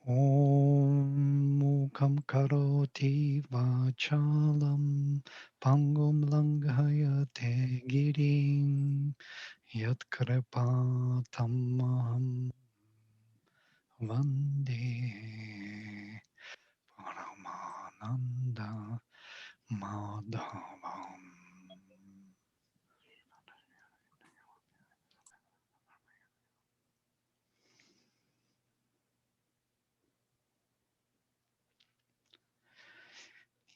Om Mukam Karoti Vachalam Pangum Langhayate Girim Yat Kripa Tamaham Vande Paramananda Madhavam.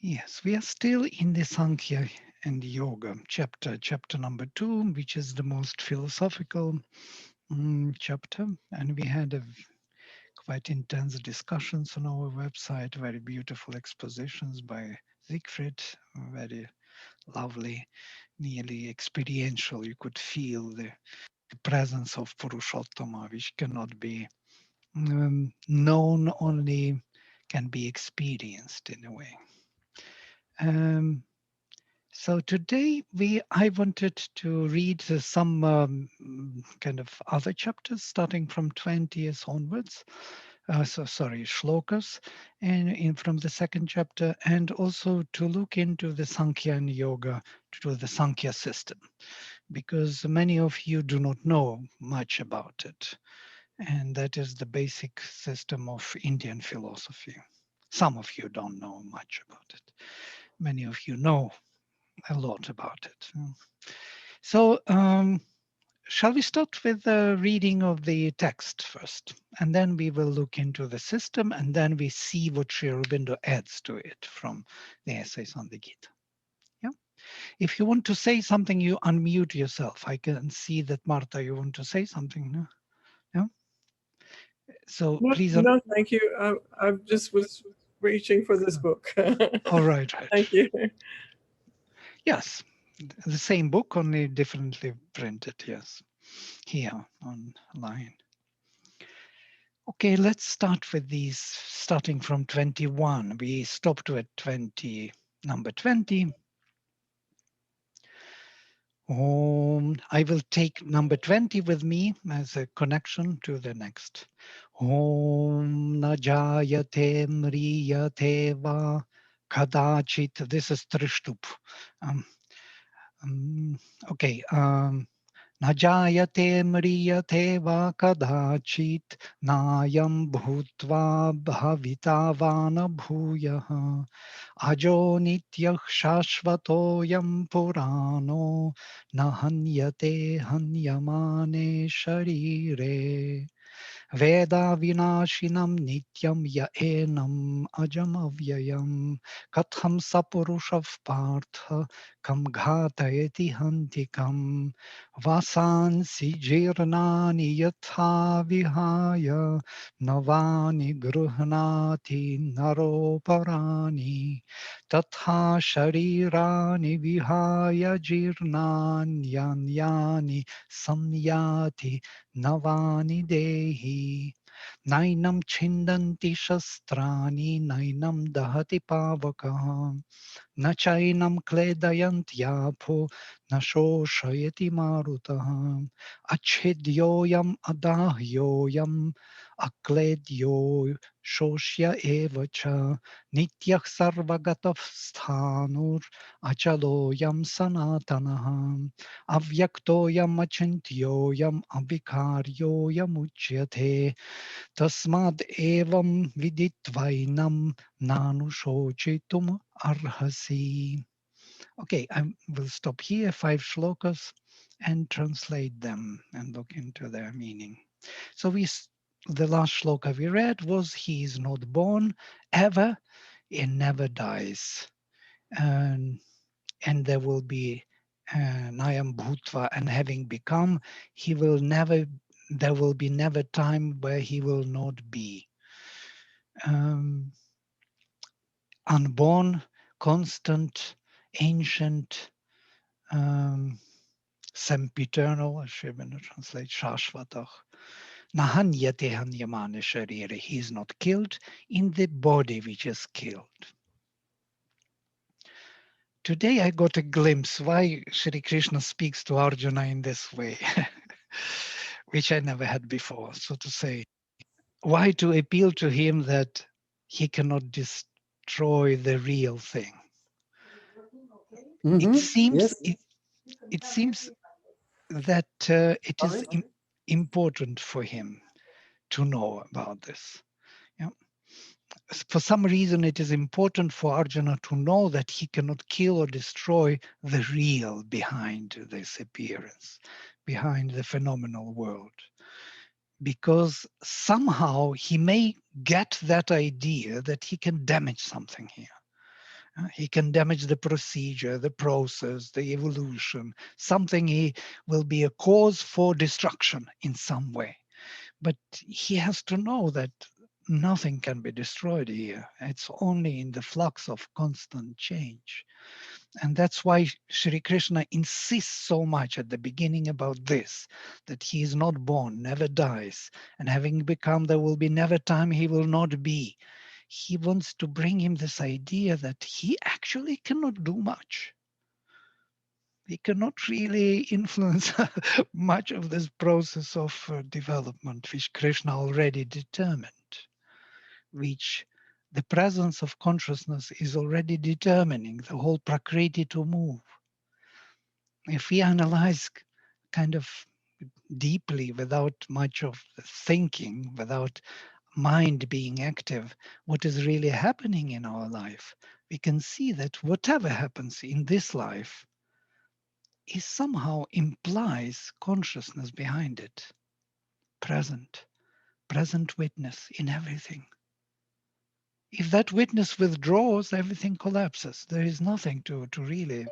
Yes, we are still in the Sankhya and Yoga chapter number 2, which is the most philosophical chapter. And we had quite intense discussions on our website, very beautiful expositions by Siegfried, very lovely, nearly experiential. You could feel the presence of Purushottama, which cannot be known, only can be experienced in a way. So today I wanted to read some kind of other chapters starting from 20th onwards. Sorry, shlokas, and from the second chapter, and also to look into the Sankhya and Yoga, to the Sankhya system, because many of you do not know much about it. And that is the basic system of Indian philosophy. Some of you don't know much about it. Many of you know a lot about it. So, shall we start with the reading of the text first? And then we will look into the system, and then we see what Sri Aurobindo adds to it from the essays on the Gita. Yeah. If you want to say something, you unmute yourself. I can see that, Marta, you want to say something. No? Yeah. So No, please. no, thank you. I just was reaching for this book. All right, right. Thank you. Yes, the same book, only differently printed. Yes, here online. Okay, let's start with these, starting from 21. We stopped at number 20. I will take number 20 with me as a connection to the next. Om Najayate Mriyate Va Kadachit. This is Trishtup. Um, okay. न जायते म्रियते वा कदाचित् नायं भूत्वा भविता वा न भूयः अजो नित्यः शाश्वतोऽयं पुराणो न हन्यते हन्यमाने शरीरे वेदाविनाशिनं नित्यं य एनम् अजमव्ययम् कथं स पुरुषः पार्थ कं घातयति हन्तिकम् वासांसि जीर्णानि यथा विहाय नवानि गृह्णाति नरोपराणि तथा शरीराणि विहाय जीर्णान्यान्यानि संयाति नवानि देहि नैनं छिन्दन्ति शस्त्राणि नैनं दहति पावकः न चैनं क्लेदयन्त्यापो न शोषयति मारुतः अच्छेद्योऽयम् अदाह्योऽयम् अक्लेद्यो शोष्य एव च नित्यः सर्वगतः स्थाणुरचलोऽयं सनातनः अव्यक्तोऽयम् अचिन्त्योऽयम् अविकार्योऽयमुच्यते तस्माद् एवं विदित्वैनं नानुशोचितुम् arhasi. Okay, I will stop here, 5 shlokas, and translate them and look into their meaning. So the last shloka we read was, he is not born ever and never dies. And there will be Nayam Bhutva, and having become, he will never, there will be never time where he will not be. Unborn, constant, ancient, sempiternal, as we're going to translate, Shashvatach. Nahanyate hanyamane sharire. He is not killed in the body which is killed. Today I got a glimpse why Shri Krishna speaks to Arjuna in this way, which I never had before, so to say. Why to appeal to him that he cannot destroy the real thing? It seems Yes. it seems that it is important for him to know about this. Yeah. For some reason, it is important for Arjuna to know that he cannot kill or destroy the real behind this appearance, behind the phenomenal world, because somehow he may get that idea that he can damage something here. He can damage the procedure, the process, the evolution, something he will be a cause for destruction in some way. But he has to know that nothing can be destroyed here. It's only in the flux of constant change. And that's why Sri Krishna insists so much at the beginning about this, that he is not born, never dies, and having become, there will be never time he will not be. He wants to bring him this idea that he actually cannot do much. He cannot really influence much of this process of development, which Krishna already determined, which the presence of consciousness is already determining the whole Prakriti to move. If we analyze kind of deeply without much of thinking, without mind being active, what is really happening in our life, we can see that whatever happens in this life is somehow implies consciousness behind it, present, present witness in everything. If that witness withdraws, everything collapses. There is nothing to really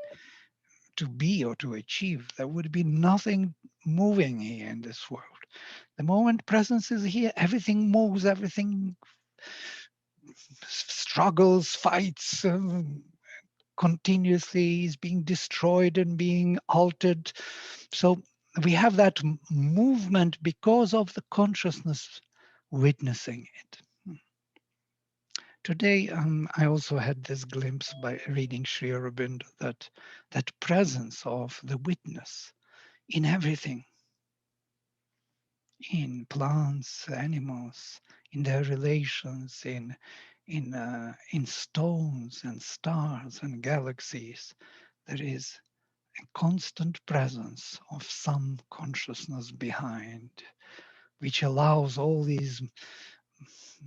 to be or to achieve. There would be nothing moving here in this world. The moment presence is here, everything moves, everything struggles, fights, continuously is being destroyed and being altered. So we have that movement because of the consciousness witnessing it. Today, I also had this glimpse by reading Sri Aurobindo that that presence of the witness in everything, in plants, animals, in their relations, in stones and stars and galaxies, there is a constant presence of some consciousness behind, which allows all these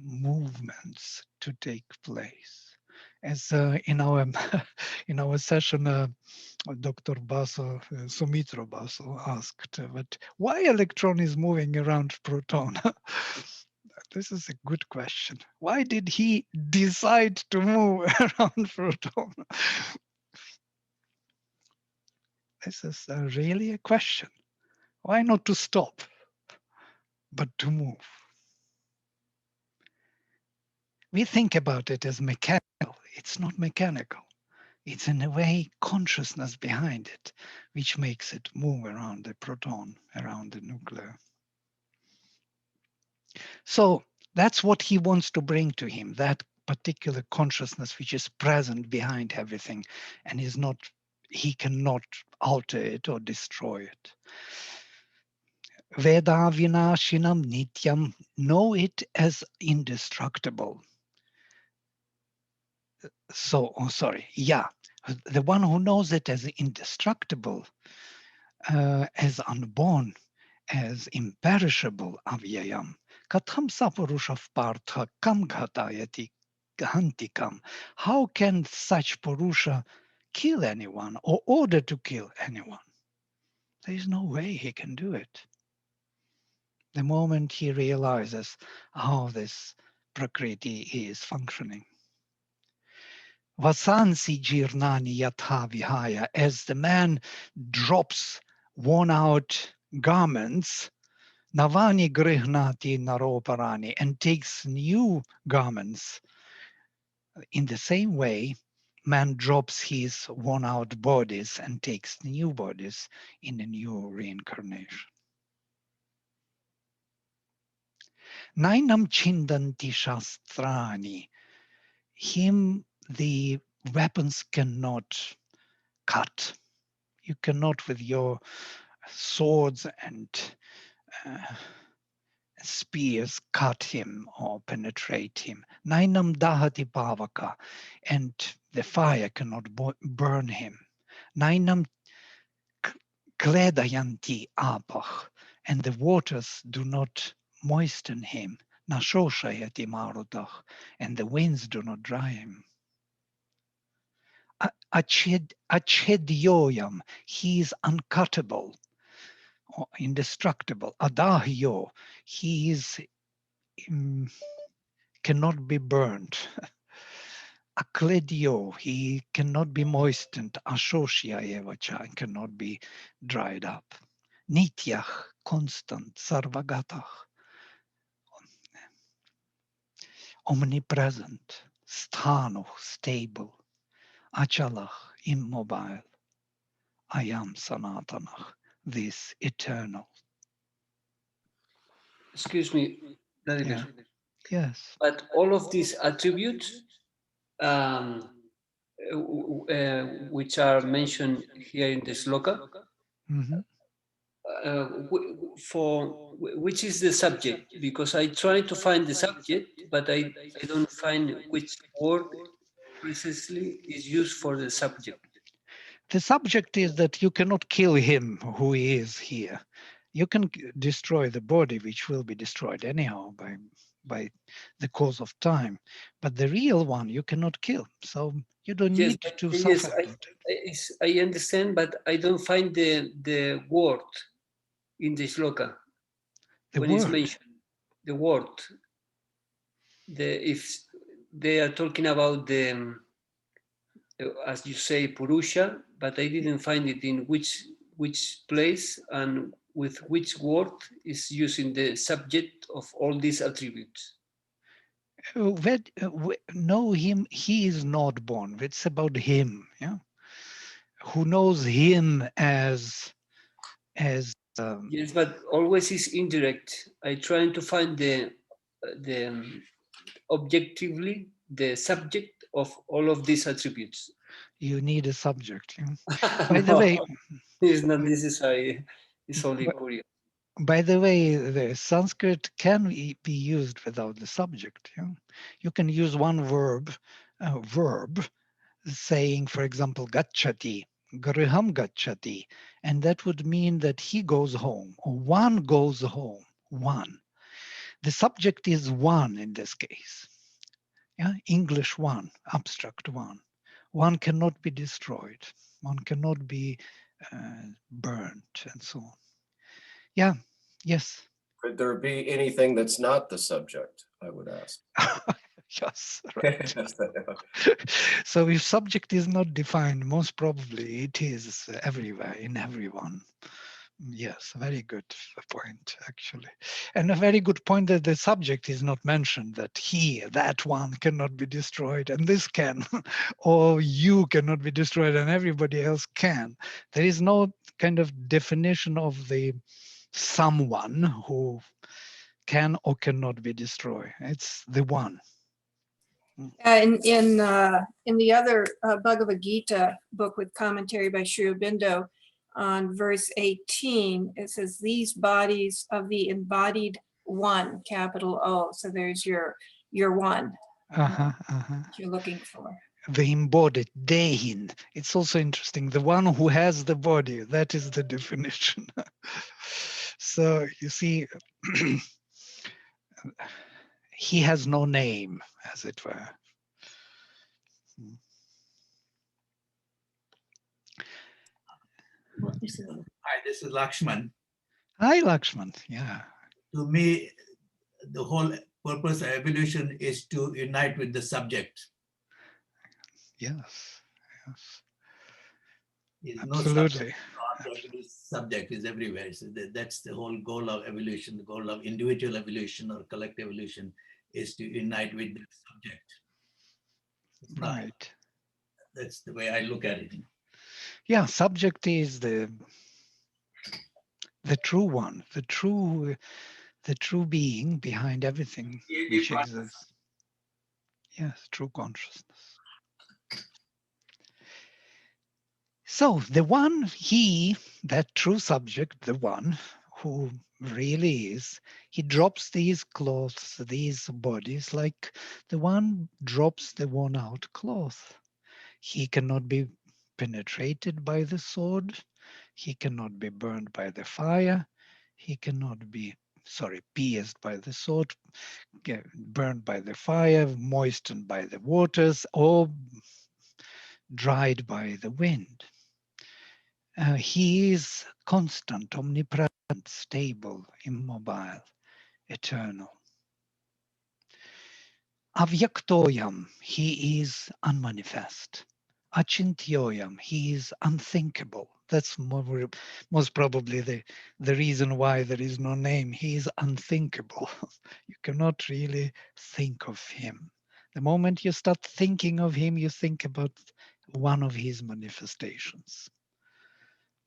movements to take place. As in our in our session, Dr. Basu, Sumitro Basu asked, but why electron is moving around proton? This is a good question. Why did he decide to move around proton? This is really a question. Why not to stop, but to move? We think about it as mechanical. It's not mechanical. It's in a way consciousness behind it, which makes it move around the proton, around the nuclear. So that's what he wants to bring to him, that particular consciousness which is present behind everything and is not, he cannot alter it or destroy it. Veda vinashinam nityam, know it as indestructible. So, oh, sorry, yeah, the one who knows it as indestructible, as unborn, as imperishable avyayam. Katham sapurushav partha kam ghatayati hantikam. How can such Purusha kill anyone or order to kill anyone? There is no way he can do it. The moment he realizes how this Prakriti is functioning. Vasansi jirnani yatha vihaya, as the man drops worn out garments, Navani grihnati naroparani, and takes new garments. In the same way, man drops his worn out bodies and takes new bodies in a new reincarnation. Nainam chindanti shastrani, him the weapons cannot cut. You cannot with your swords uh, spears cut him or penetrate him. Nainam dahati pavaka, and the fire cannot burn him. Nainam kledayanti apach, and the waters do not moisten him. Nashoshayati marudach, and the winds do not dry him. Achedyoyam, he is uncuttable or indestructible. Adahyo, he is cannot be burnt. Akledio, he cannot be moistened. Ashoshia evacha, cannot be dried up. Nityach, constant. Sarvagatach, omnipresent. Sthanuch, stable. Achalach, immobile. I am Sanatanach, this eternal. Excuse me, Vladimir. Yeah. Yes. But all of these attributes, um, which are mentioned here in the sloka, Mm-hmm. for which is the subject? Because I try to find the subject, but I don't find which word precisely is used for the subject. The subject is that you cannot kill him who he is here. You can destroy the body, which will be destroyed anyhow by the course of time. But the real one you cannot kill. So you don't Yes, need but to yes, suffer about it. I understand, but I don't find the word in the sloka The when it's word. mentioned. The word, if they are talking about the, as you say, Purusha, but I didn't find it in which place and with which word is using the subject of all these attributes. Know him, he is not born. It's about him, yeah. Who knows him as Yes, but always is indirect. I trying to find the objectively the subject of all of these attributes. you need a subject. Yeah? By the No, way, it's not necessary. It's only curious. by the way, the Sanskrit can be used without the subject. Yeah? You can use one verb saying, for example, gachati, griham gachati, and that would mean that he goes home or one goes home. One. The subject is one in this case. Yeah, English one, abstract one. One cannot be destroyed. One cannot be burnt, and so on. Yeah. Yes. Could there be anything that's not the subject? I would ask. Yes, right. So if subject is not defined, most probably it is everywhere, in everyone. Yes, very good point, actually. And a very good point that the subject is not mentioned, that he, that one cannot be destroyed, and this can, or you cannot be destroyed, and everybody else can. There is no kind of definition of the someone who can or cannot be destroyed. It's the one. In the other Bhagavad Gita book with commentary by Sri Aurobindo, on verse 18, it says, these bodies of the embodied one, capital O. So there's your one you're looking for. The embodied, Dehin. It's also interesting. The one who has the body, that is the definition. So you see, he has no name, as it were. Hi, this is Lakshman. Hi, Lakshman. Yeah. To me, the whole purpose of evolution is to unite with the subject. Yes. Yes. There's Absolutely. no subject, subject is everywhere. So that's the whole goal of evolution. The goal of individual evolution or collective evolution is to unite with the subject. Right. That's the way I look at it. Yeah, subject is the true one, the true being behind everything which exists. Yes, true consciousness. So the one, he, that true subject, the one who really is, he drops these clothes, these bodies, like the one drops the worn out cloth. He cannot be penetrated by the sword. He cannot be burned by the fire. He cannot be, pierced by the sword, burned by the fire, moistened by the waters, or dried by the wind. He is constant, omnipresent, stable, immobile, eternal. Avyaktoyam, he is unmanifest. Achintyoyam, he is unthinkable. That's most probably the reason why there is no name. He is unthinkable. You cannot really think of him. The moment you start thinking of him, you think about one of his manifestations.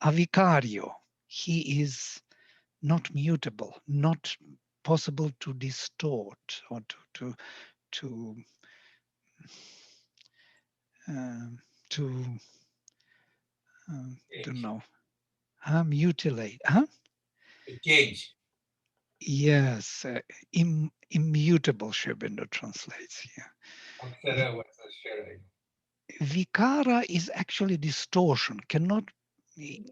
Avicario, he is not mutable, not possible to distort or to um, to don't know, mutilate, Change. Yes, immutable, Sherbindo translates here. Akshara versus Shara. Vikara is actually distortion, cannot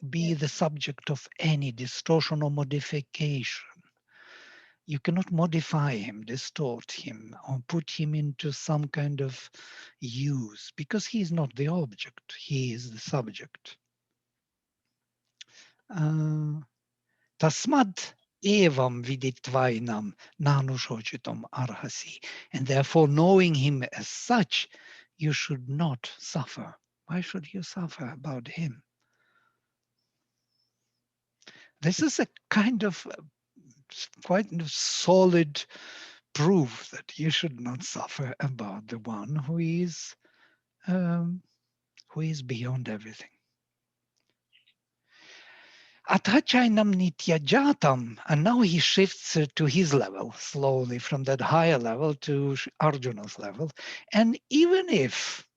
be the subject of any distortion or modification. You cannot modify him, distort him, or put him into some kind of use, because he is not the object, he is the subject. Tasmad evam viditvainam nanushochitam arhasi. And therefore, knowing him as such, you should not suffer. Why should you suffer about him? This is a kind of quite solid proof that you should not suffer about the one who is beyond everything. Atachainam nityajatam, and now he shifts to his level slowly from that higher level to Arjuna's level. And even if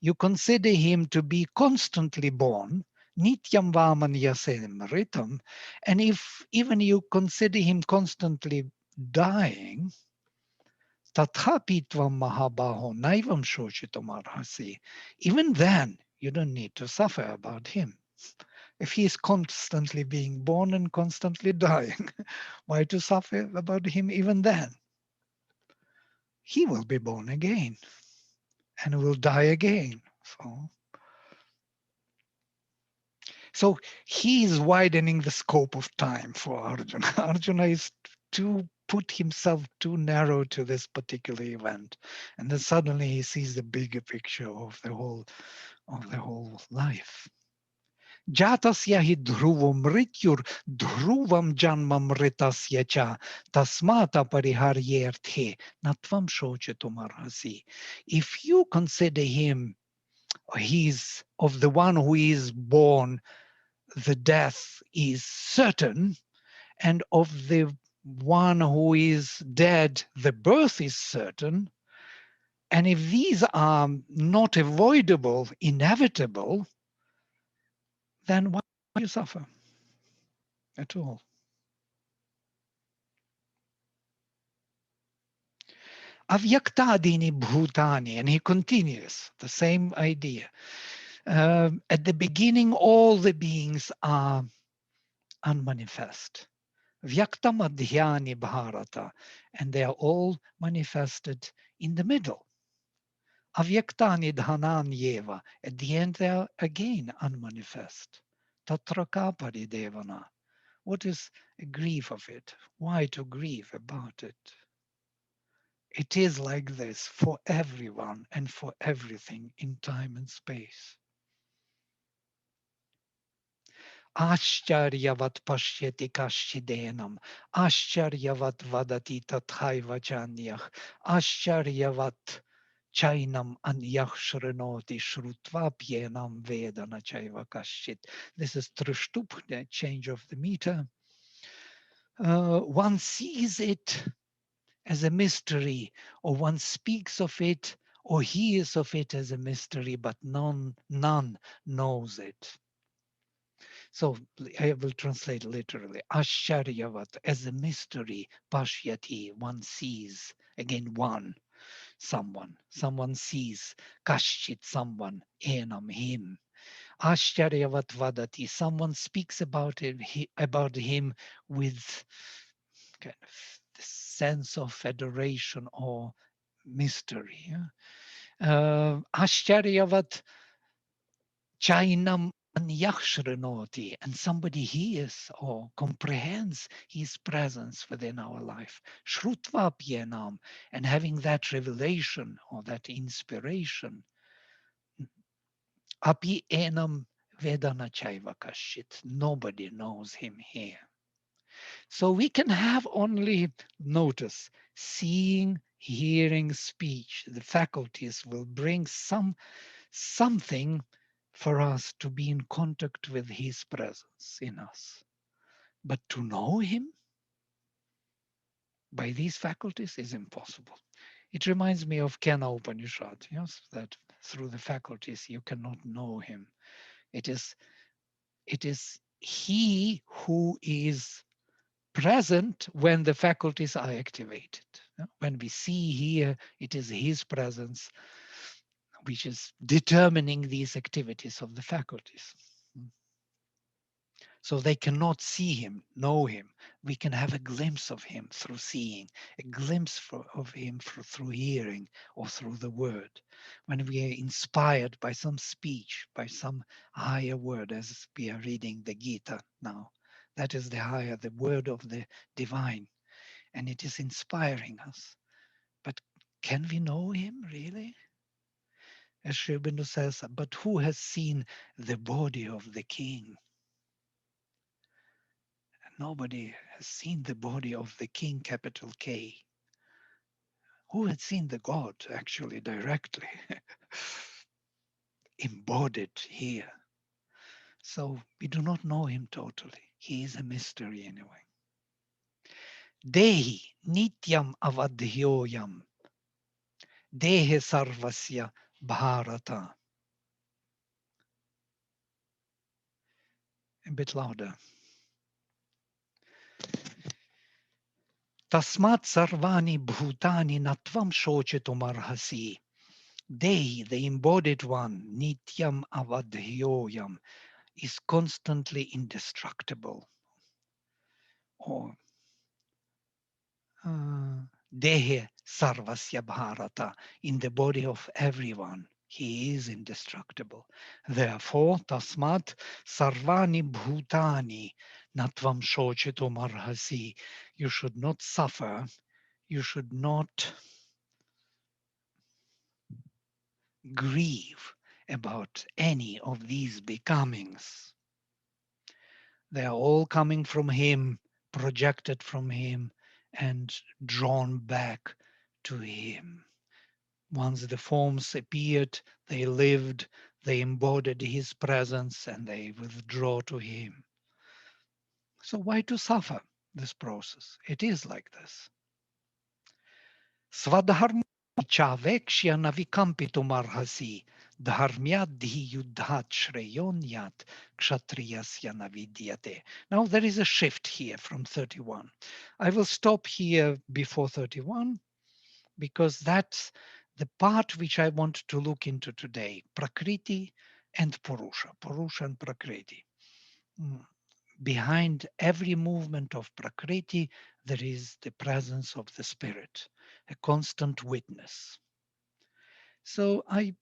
you consider him to be constantly born, nityam vaman yasem ritam, and if even you consider him constantly dying, tathapi tvam mahabaho naivam shochitam arhasi, even then you don't need to suffer about him. If he is constantly being born and constantly dying, why to suffer about him even then? He will be born again and will die again. So he is widening the scope of time for Arjuna. Arjuna is to put himself too narrow to this particular event. And then suddenly he sees the bigger picture of the whole life. Jatasya hi dhruvam mrityur dhruvam janmam ritasya cha tasmata pariharyerthe natvam shochitum arhasi. If you consider him, he's of the one who is born, the death is certain, and of the one who is dead, the birth is certain. And if these are not avoidable, inevitable, then why do you suffer at all? Avyaktadini bhutani, and he continues the same idea. At the beginning, all the beings are unmanifest. Vyakta madhyani bharata, and they are all manifested in the middle. Avyaktani dhananyeva, at the end they are again unmanifest. Tatraka paridevana. What is a grief of it? Why to grieve about it? It is like this for everyone and for everything in time and space. Ashcharyavat pashyati kashidenam, Ashcharyavat vadati tathaiva chanyach, Ashcharyavat chainam anyach shrinoti shrutvapyenam vedana chaiva kashit. This is trishtup, the change of the meter. One sees it as a mystery, or one speaks of it or hears of it as a mystery, but none knows it. So I will translate literally. Ashcharyavat, as a mystery, pashyati, one sees. Again, one, someone. Someone sees. Kashchit, someone. Enam, him. Ashcharyavat vadati, someone speaks about him with kind of this sense of adoration or mystery. Yeah? Ashcharyavat chainam anyakshranoti, and somebody hears or comprehends his presence within our life. Shrutvapyenam, and having that revelation or that inspiration. Api enam vedana chaiva kashit. Nobody knows him here. So we can have only notice, seeing, hearing, speech. The faculties will bring something for us to be in contact with his presence in us. But to know him by these faculties is impossible. It reminds me of Kena Upanishad, yes, that through the faculties you cannot know him. It is he who is present when the faculties are activated. When we see here, it is his presence which is determining these activities of the faculties. So they cannot see him, know him. We can have a glimpse of him through seeing, a glimpse of him through hearing or through the word. When we are inspired by some speech, by some higher word, as we are reading the Gita now, that is the higher, the word of the divine, and it is inspiring us. But can we know him really? As Sri Aurobindo says, but who has seen the body of the king? Nobody has seen the body of the king, capital K. Who had seen the God actually directly embodied here? So we do not know him totally. He is a mystery anyway. Dehi nityam avadhyoyam. Dehe sarvasya bharata. A bit louder. Tasmat sarvani bhutani natvam shochitumarhasi. They, the embodied one, nityam avadhyoyam, is constantly indestructible. Or dehe sarvasya bharata, in the body of everyone, he is indestructible. Therefore, tasmat sarvani bhutani natvam shochitum arhasi. You should not suffer, you should not grieve about any of these becomings. They are all coming from him, projected from him, and drawn back to him. Once the forms appeared, they lived, they embodied his presence, and they withdraw to him. So why to suffer this process? It is like this. Svadharma chavekshya navikampitum arhasi dharmyadhi yuddhat shreyonyat kshatriyasya navidyate. Now there is a shift here from 31. I will stop here before 31 because that's the part which I want to look into today, Prakriti and Purusha and Prakriti. Behind every movement of Prakriti, there is the presence of the Spirit, a constant witness. So I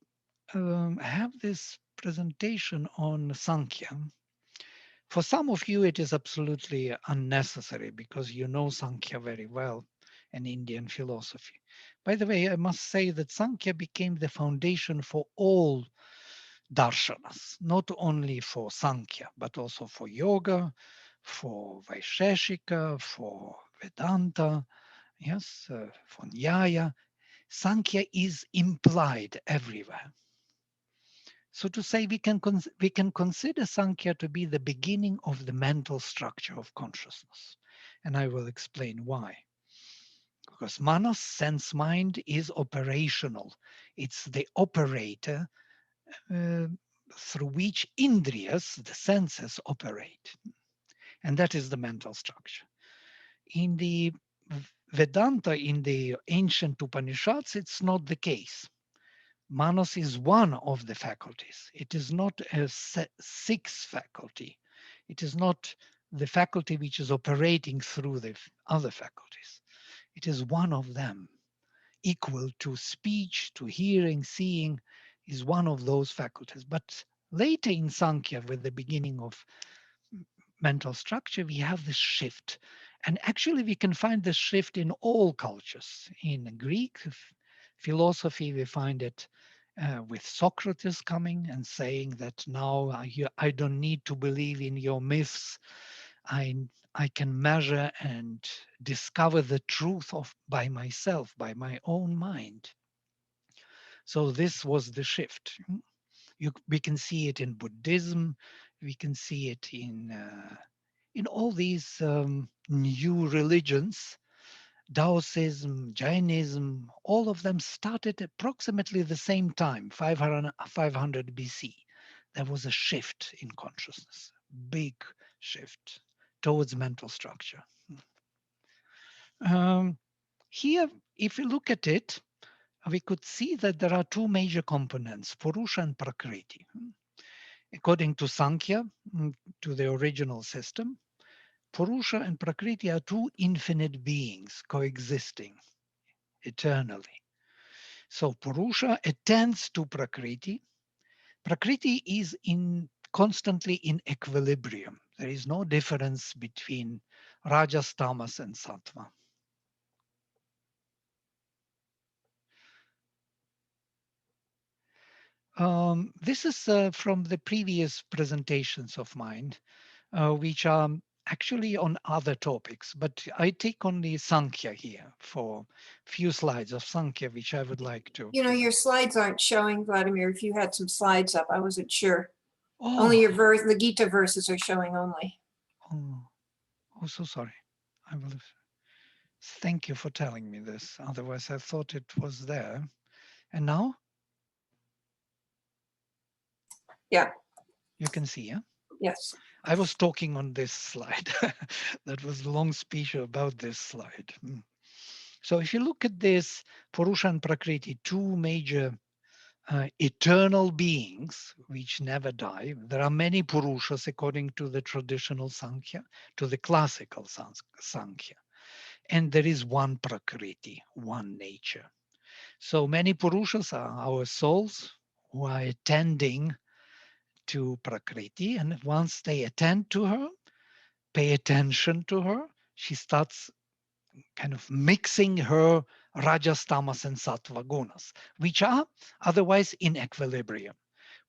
have this presentation on Sankhya. For some of you, it is absolutely unnecessary because you know Sankhya very well and Indian philosophy. By the way, I must say that Sankhya became the foundation for all darshanas, not only for Sankhya, but also for yoga, for Vaisheshika, for Vedanta, yes, for Nyaya. Sankhya is implied everywhere. So to say, we can consider Sankhya to be the beginning of the mental structure of consciousness. And I will explain why. Because manas, sense mind, is operational. It's the operator through which indriyas, the senses, operate. And that is the mental structure. In the Vedanta, in the ancient Upanishads, it's not the case. Manas is one of the faculties. It is not a sixth faculty. It is not the faculty which is operating through the other faculties. It is one of them, equal to speech, to hearing, seeing, is one of those faculties. But later in Sankhya, with the beginning of mental structure, we have this shift. And actually, we can find this shift in all cultures. In Greek philosophy, we find it with Socrates coming and saying that now I don't need to believe in your myths. I, I can measure and discover the truth of by myself, by my own mind. So this was the shift. We can see it in Buddhism. We can see it in all these new religions. Taoism, Jainism, all of them started approximately the same time, 500 BC. There was a shift in consciousness, big shift towards mental structure. Here, if you look at it, we could see that there are two major components, Purusha and Prakriti. According to Sankhya, to the original system, Purusha and Prakriti are two infinite beings coexisting eternally. So Purusha attends to Prakriti. Prakriti is constantly in equilibrium. There is no difference between Rajas, Tamas, and Sattva. This is from the previous presentations of mine, which are actually on other topics, but I take only Sankhya here for few slides of Sankhya, which I would like to. You know, your slides aren't showing, Vladimir. If you had some slides up, I wasn't sure. Oh, Only your verse, the Gita verses are showing only. oh, so sorry. I will. Thank you for telling me this. Otherwise, I thought it was there. And now? Yeah. You can see, yeah? Yes. I was talking on this slide. That was a long speech about this slide. So if you look at this, Purusha and Prakriti, two major eternal beings which never die. There are many Purushas according to the traditional Sankhya, to the classical Sankhya. And there is one Prakriti, one nature. So many Purushas are our souls who are attending to Prakriti. And once they attend to her, pay attention to her, she starts kind of mixing her rajas, tamas, and sattva gunas, which are otherwise in equilibrium.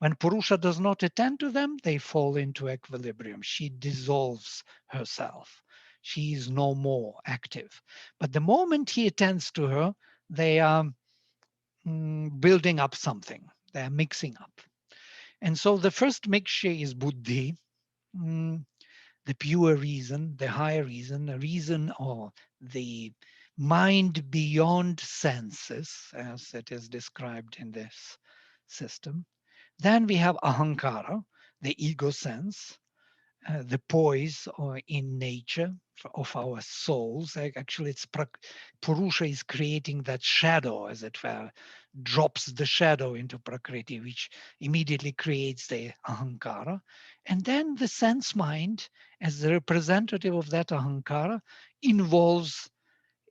When Purusha does not attend to them, they fall into equilibrium. She dissolves herself. She is no more active. But the moment he attends to her, they are building up something. They are mixing up. And so the first mixture is buddhi, the pure reason, the higher reason, a reason or the mind beyond senses, as it is described in this system. Then we have ahankara, the ego sense, the poise or in nature of our souls. Actually, Purusha is creating that shadow, as it were, drops the shadow into Prakriti, which immediately creates the ahankara. And then the sense mind, as the representative of that ahankara, involves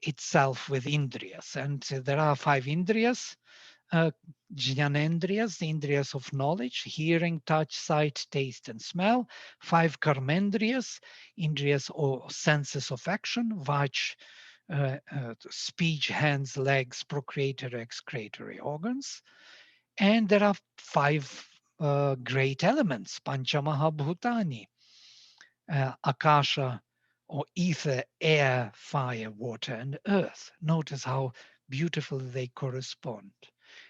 itself with indriyas. And there are 5 indriyas. Jnanendriyas, the indriyas of knowledge, hearing, touch, sight, taste, and smell. 5 karmendriyas, indriyas or senses of action, vach, speech, hands, legs, procreatory, excretory organs. And there are 5 great elements, Panchamahabhutani, Akasha, or ether, air, fire, water, and earth. Notice how beautifully they correspond.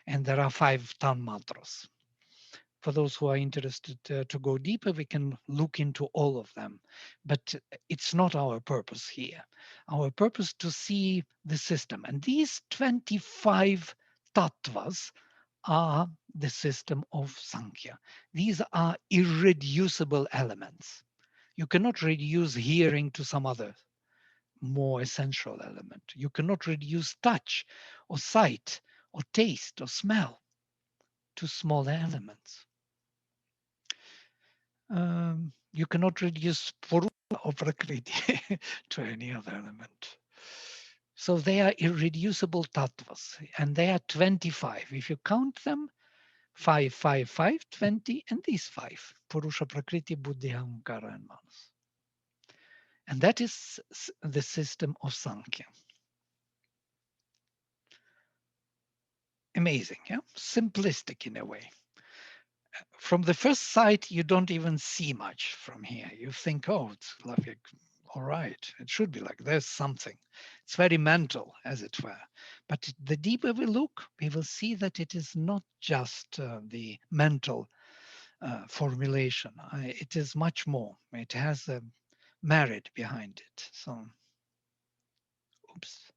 And there are 5 tanmatras. For those who are interested to go deeper, we can look into all of them. But it's not our purpose here. Our purpose to see the system. And these 25 tattvas are the system of Sankhya. These are irreducible elements. You cannot reduce hearing to some other more essential element. You cannot reduce touch or sight or taste or smell to smaller elements. You cannot reduce Purusha or Prakriti to any other element. So they are irreducible tattvas, and they are 25. If you count them, 5, 5, 5, 20, and these 5, Purusha, Prakriti, Buddhi, Ahamkara, and Manas. And that is the system of Sankhya. Amazing, yeah? Simplistic in a way. From the first sight, you don't even see much from here. You think, oh, it's like, all right, it should be like there's something. It's very mental, as it were. But the deeper we look, we will see that it is not just the mental formulation. It is much more. It has a merit behind it. So, oops.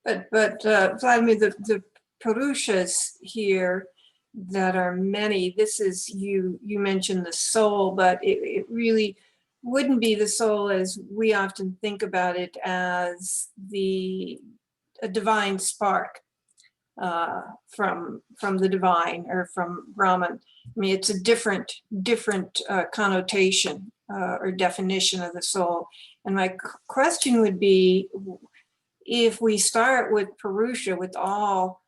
But Vladimir, the Purushas here that are many, this is, you mentioned the soul, but it really wouldn't be the soul as we often think about it, as a divine spark from the divine or from Brahman. I mean, it's a different connotation or definition of the soul. And my question would be, if we start with Purusha, with all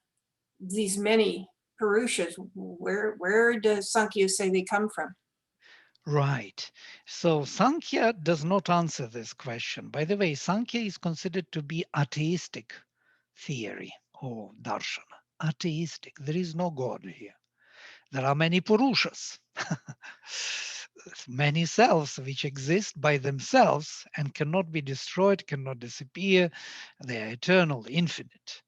these many Purushas, where does Sankhya say they come from? Right. So Sankhya does not answer this question. By the way, Sankhya is considered to be atheistic theory or darshana. Atheistic. There is no God here. There are many Purushas, many selves which exist by themselves and cannot be destroyed, cannot disappear. They are eternal, infinite.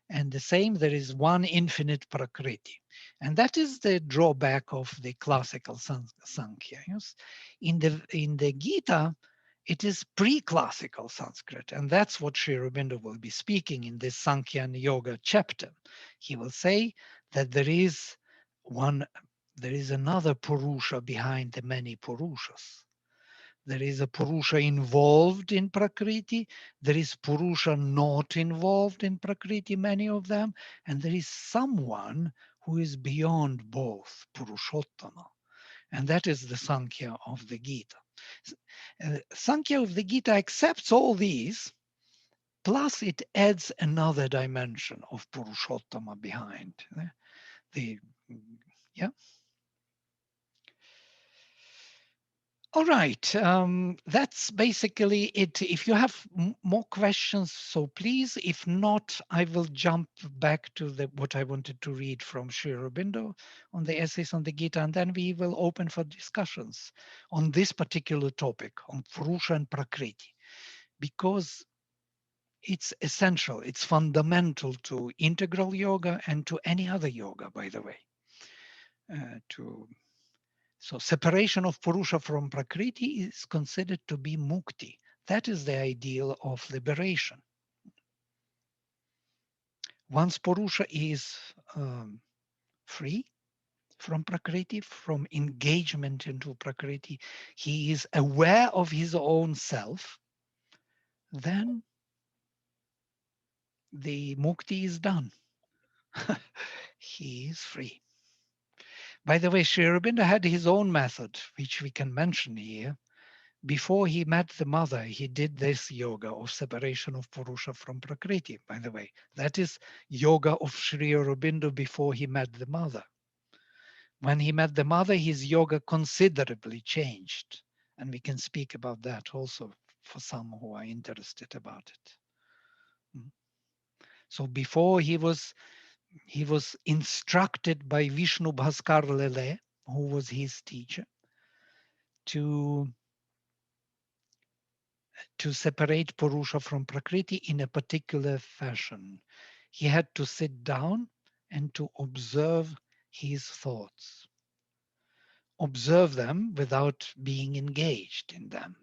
And the same, there is one infinite Prakriti. And that is the drawback of the classical Sankhya. Yes? In the Gita, it is pre-classical Sanskrit. And that's what Sri Aurobindo will be speaking in this Sankhya and Yoga chapter. He will say that there is another Purusha behind the many Purushas. There is a Purusha involved in Prakriti. There is Purusha not involved in Prakriti, many of them. And there is someone who is beyond both, Purushottama. And that is the Sankhya of the Gita. Sankhya of the Gita accepts all these, plus it adds another dimension of Purushottama behind. Yeah. All right, that's basically it. If you have more questions, so please. If not, I will jump back to what I wanted to read from Sri Aurobindo on the essays on the Gita, and then we will open for discussions on this particular topic, on Purusha and Prakriti, because it's essential, it's fundamental to integral yoga and to any other yoga, by the way. So separation of Purusha from Prakriti is considered to be mukti. That is the ideal of liberation. Once Purusha is free from Prakriti, from engagement into Prakriti, he is aware of his own self, then the mukti is done. He is free. By the way, Sri Aurobindo had his own method, which we can mention here. Before he met the mother, he did this yoga of separation of Purusha from Prakriti, by the way. That is yoga of Sri Aurobindo before he met the mother. When he met the mother, his yoga considerably changed. And we can speak about that also for some who are interested about it. So before he was instructed by Vishnu Bhaskar Lele, who was his teacher, to separate Purusha from Prakriti in a particular fashion. He had to sit down and to observe his thoughts. Observe them without being engaged in them.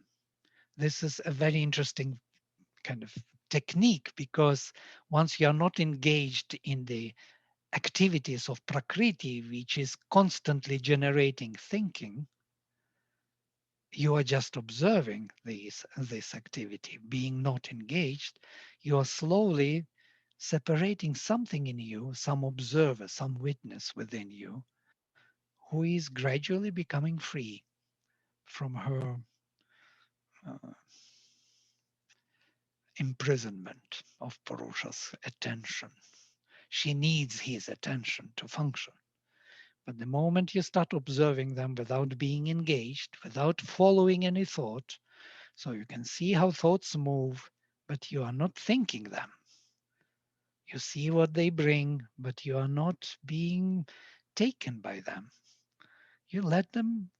This is a very interesting kind of technique, because once you are not engaged in the activities of Prakriti, which is constantly generating thinking, you are just observing this activity, being not engaged. You are slowly separating something in you, some observer, some witness within you, who is gradually becoming free from her imprisonment of Purusha's attention. She needs his attention to function. But the moment you start observing them without being engaged, without following any thought, so you can see how thoughts move, but you are not thinking them. You see what they bring, but you are not being taken by them. You let them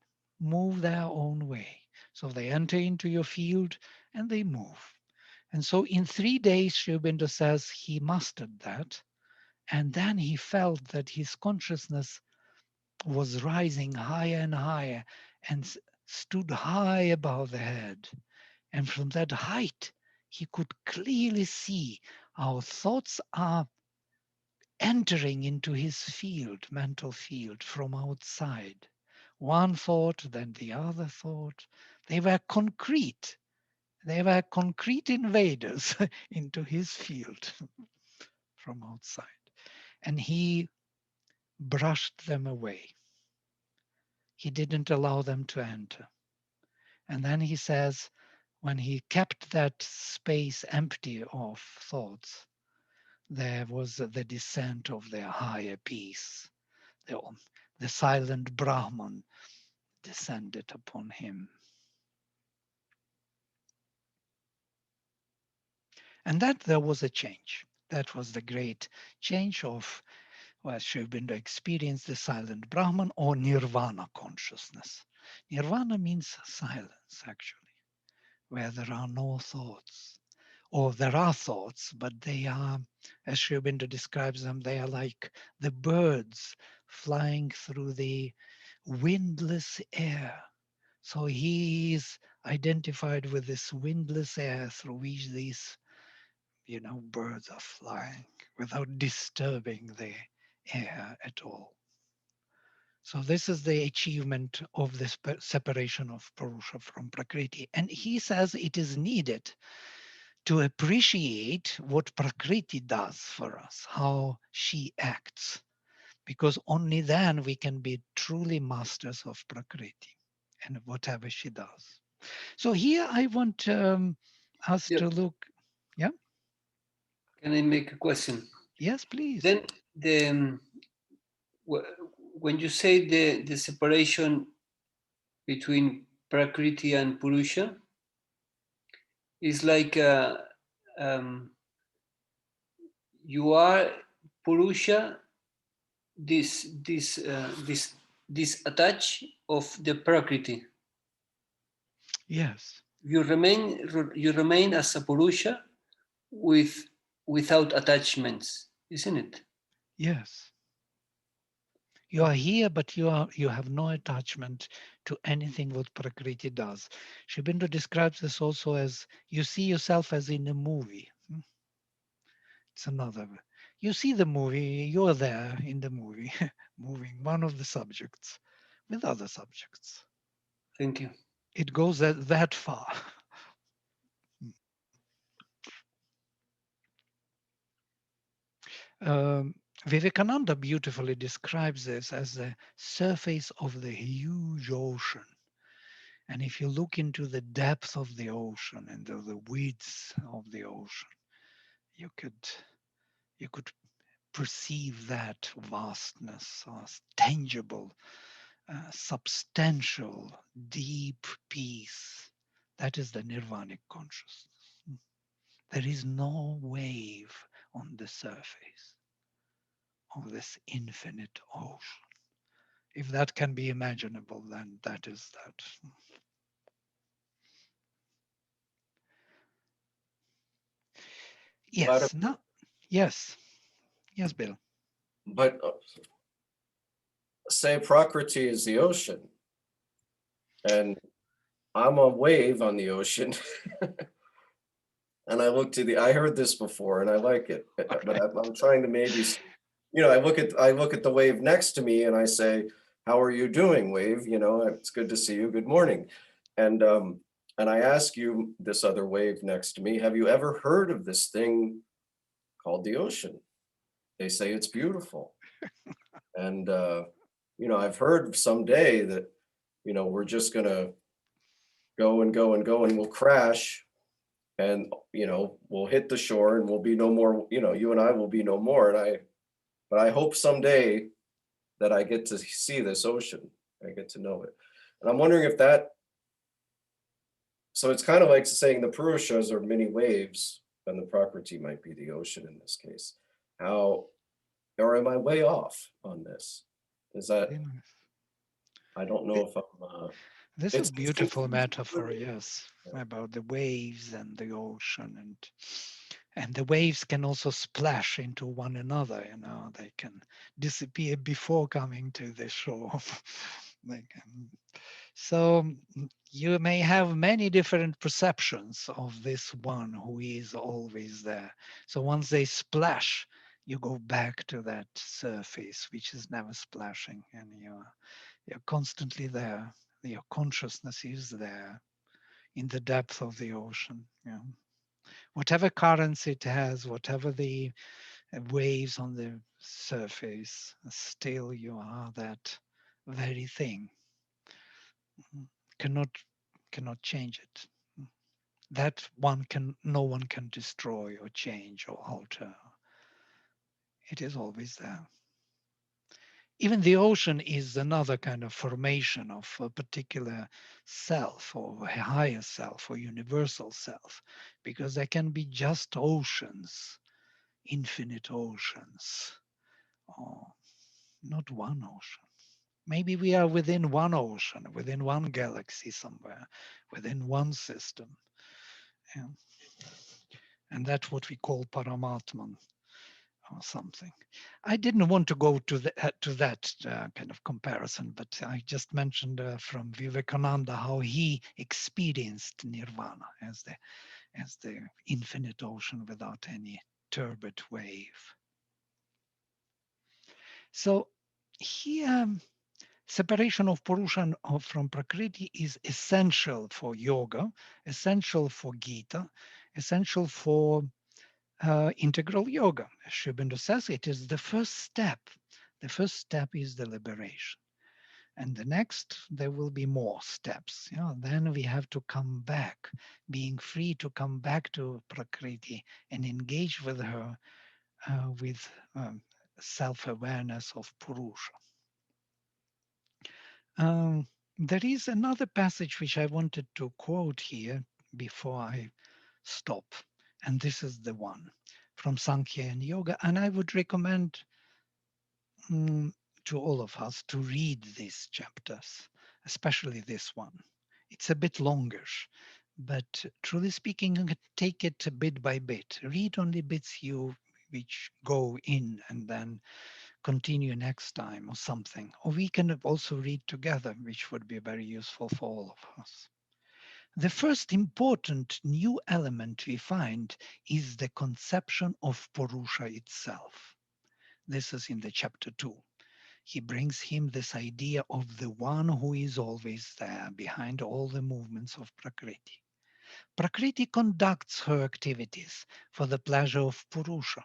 move their own way. So they enter into your field and they move. And so in 3 days, Sri Aurobindo says he mastered that. And then he felt that his consciousness was rising higher and higher and stood high above the head. And from that height, he could clearly see our thoughts are entering into his field, mental field, from outside. One thought, then the other thought. They were concrete. They were concrete invaders into his field from outside. And he brushed them away. He didn't allow them to enter. And then he says, when he kept that space empty of thoughts, there was the descent of their higher peace. The silent Brahman descended upon him. And that there was a change. That was the great change of what Sri Aurobindo experienced, the silent Brahman or nirvana consciousness. Nirvana means silence, actually, where there are no thoughts. Or there are thoughts, but they are, as Sri Aurobindo describes them, they are like the birds flying through the windless air. So he is identified with this windless air through which these, birds are flying without disturbing the air at all. So this is the achievement of this separation of Purusha from Prakriti. And he says it is needed to appreciate what Prakriti does for us, how she acts, because only then we can be truly masters of Prakriti and whatever she does. So here I want us Yeah. to look. Yeah. Can I make a question? Yes, please. Then when you say the separation between Prakriti and Purusha, it's like you are Purusha, this attach of the Prakriti. Yes. You remain as a Purusha without attachments, isn't it? Yes. You are here, but you have no attachment to anything what Prakriti does. Sri Aurobindo describes this also as you see yourself as in a movie. It's another. You see the movie, you're there in the movie, moving one of the subjects with other subjects. Thank you. It goes that far. Vivekananda beautifully describes this as the surface of the huge ocean. And if you look into the depth of the ocean and the width of the ocean, you could perceive that vastness, tangible, substantial, deep peace. That is the nirvanic consciousness. There is no wave on the surface of this infinite ocean. If that can be imaginable, then that is that. Yes. No. Yes. Yes, Bill. But say Prakriti is the ocean, and I'm a wave on the ocean. And I look to the, I heard this before and I like it, but Okay. I'm trying to maybe, I look at the wave next to me and I say, how are you doing, wave? It's good to see you. Good morning. And I ask you, this other wave next to me, have you ever heard of this thing called the ocean? They say it's beautiful. And, I've heard someday that, we're just gonna go and go and go and we'll crash and, we'll hit the shore and we'll be no more, you and I will be no more. But I hope someday that I get to see this ocean. I get to know it. And I'm wondering if that, so it's kind of like saying the Purushas are mini waves and the Prakriti might be the ocean in this case. How, or am I way off on this? Is that, Very nice. I don't know if I'm, This is it's beautiful confusing. metaphor, yes, about the waves and the ocean, and the waves can also splash into one another. They can disappear before coming to the shore. They can. So you may have many different perceptions of this one who is always there. So once they splash, you go back to that surface, which is never splashing, and you're constantly there. Your consciousness is there in the depth of the ocean. Whatever currents it has, whatever the waves on the surface, still you are that very thing. Cannot cannot change it. That no one can destroy or change or alter. It is always there. Even the ocean is another kind of formation of a particular self or a higher self or universal self, because there can be just oceans, infinite oceans, or not one ocean. Maybe we are within one ocean, within one galaxy somewhere, within one system. Yeah. And that's what we call Paramatman or something. I didn't want to go to that kind of comparison, but I just mentioned from Vivekananda how he experienced nirvana as the infinite ocean without any turbid wave. So here, separation of Purusha from Prakriti is essential for yoga, essential for Gita, essential for integral yoga. As Sri Aurobindo says, it is the first step. The first step is the liberation. And the next, there will be more steps. Then we have to come back, being free to come back to Prakriti and engage with her with self-awareness of Purusha. There is another passage which I wanted to quote here before I stop. And this is the one from Sankhya and Yoga. And I would recommend to all of us to read these chapters, especially this one. It's a bit longish, but truly speaking, you can take it bit by bit. Read only bits which go in and then continue next time or something. Or we can also read together, which would be very useful for all of us. The first important new element we find is the conception of Purusha itself. This is in the chapter 2. He brings him this idea of the one who is always there behind all the movements of Prakriti. Prakriti conducts her activities for the pleasure of Purusha.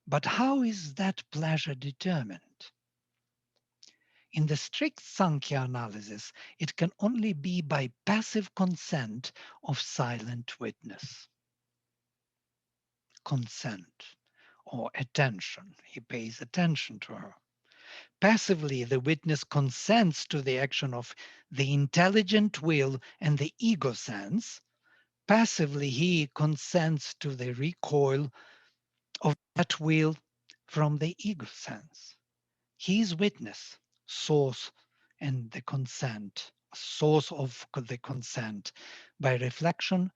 But how is that pleasure determined? In the strict Sankhya analysis, it can only be by passive consent of silent witness. Consent or attention. He pays attention to her. Passively, the witness consents to the action of the intelligent will and the ego sense. Passively, he consents to the recoil of that will from the ego sense. He is witness, source, and the consent, source of the consent, by reflection,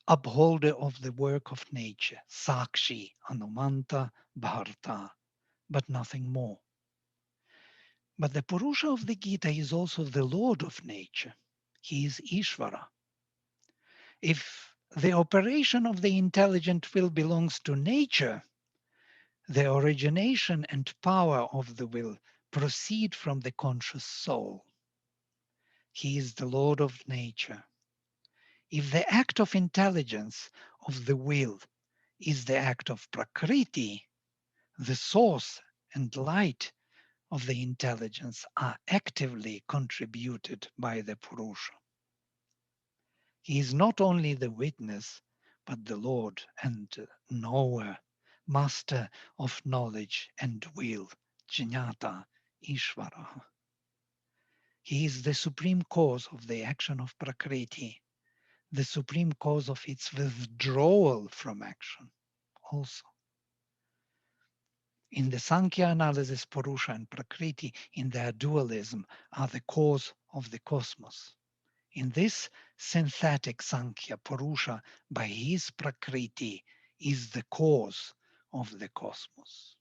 upholder of the work of nature, Sakshi, Anumanta, Bharata, but nothing more. But the Purusha of the Gita is also the Lord of nature. He is Ishvara. If the operation of the intelligent will belongs to nature, the origination and power of the will proceed from the conscious soul. He is the Lord of nature. If the act of intelligence of the will is the act of Prakriti, the source and light of the intelligence are actively contributed by the Purusha. He is not only the witness, but the Lord and knower, master of knowledge and will, Jnata Ishvara. He is the supreme cause of the action of Prakriti, the supreme cause of its withdrawal from action also. In the Sankhya analysis, Purusha and Prakriti in their dualism are the cause of the cosmos. In this synthetic Sankhya, Purusha by his Prakriti is the cause of the cosmos.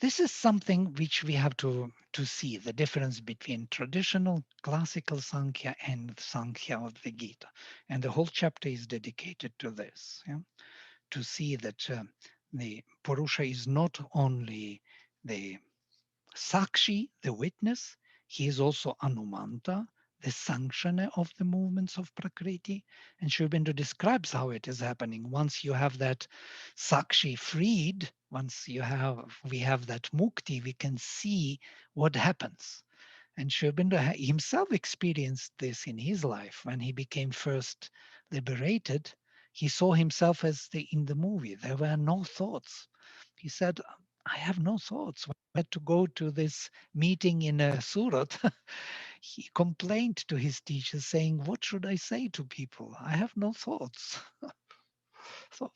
This is something which we have to see, the difference between traditional classical Sankhya and Sankhya of the Gita. And the whole chapter is dedicated to this, yeah? To see that the Purusha is not only the Sakshi, the witness, he is also Anumanta, the sanctioner of the movements of Prakriti. And Sri Aurobindo describes how it is happening. Once you have that Sakshi freed, once we have that mukti, we can see what happens. And Sri Aurobindo himself experienced this in his life when he became first liberated. He saw himself as in the movie. There were no thoughts. He said, I have no thoughts. When I had to go to this meeting in Surat, he complained to his teacher saying, what should I say to people? I have no thoughts. Thought.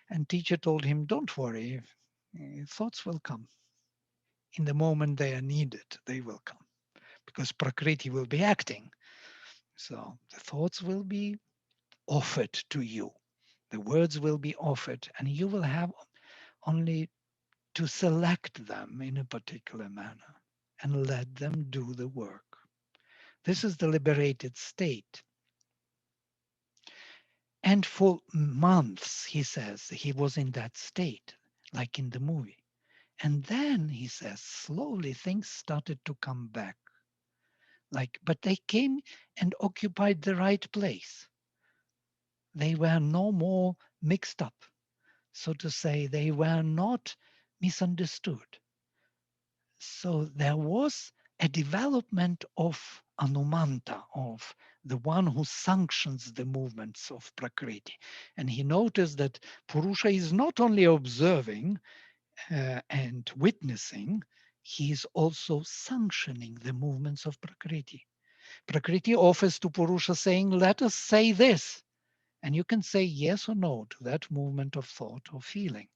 And teacher told him, don't worry, thoughts will come. In the moment they are needed, they will come. Because Prakriti will be acting. So the thoughts will be offered to you. The words will be offered, and you will have only to select them in a particular manner and let them do the work. This is the liberated state. And for months, he says, he was in that state, like in the movie. And then, he says, slowly things started to come back. But they came and occupied the right place. They were no more mixed up, so to say. They were not misunderstood. So there was a development of Anumanta, of the one who sanctions the movements of Prakriti. And he noticed that Purusha is not only observing and witnessing, he is also sanctioning the movements of Prakriti. Prakriti offers to Purusha saying, let us say this. And you can say yes or no to that movement of thought or feeling.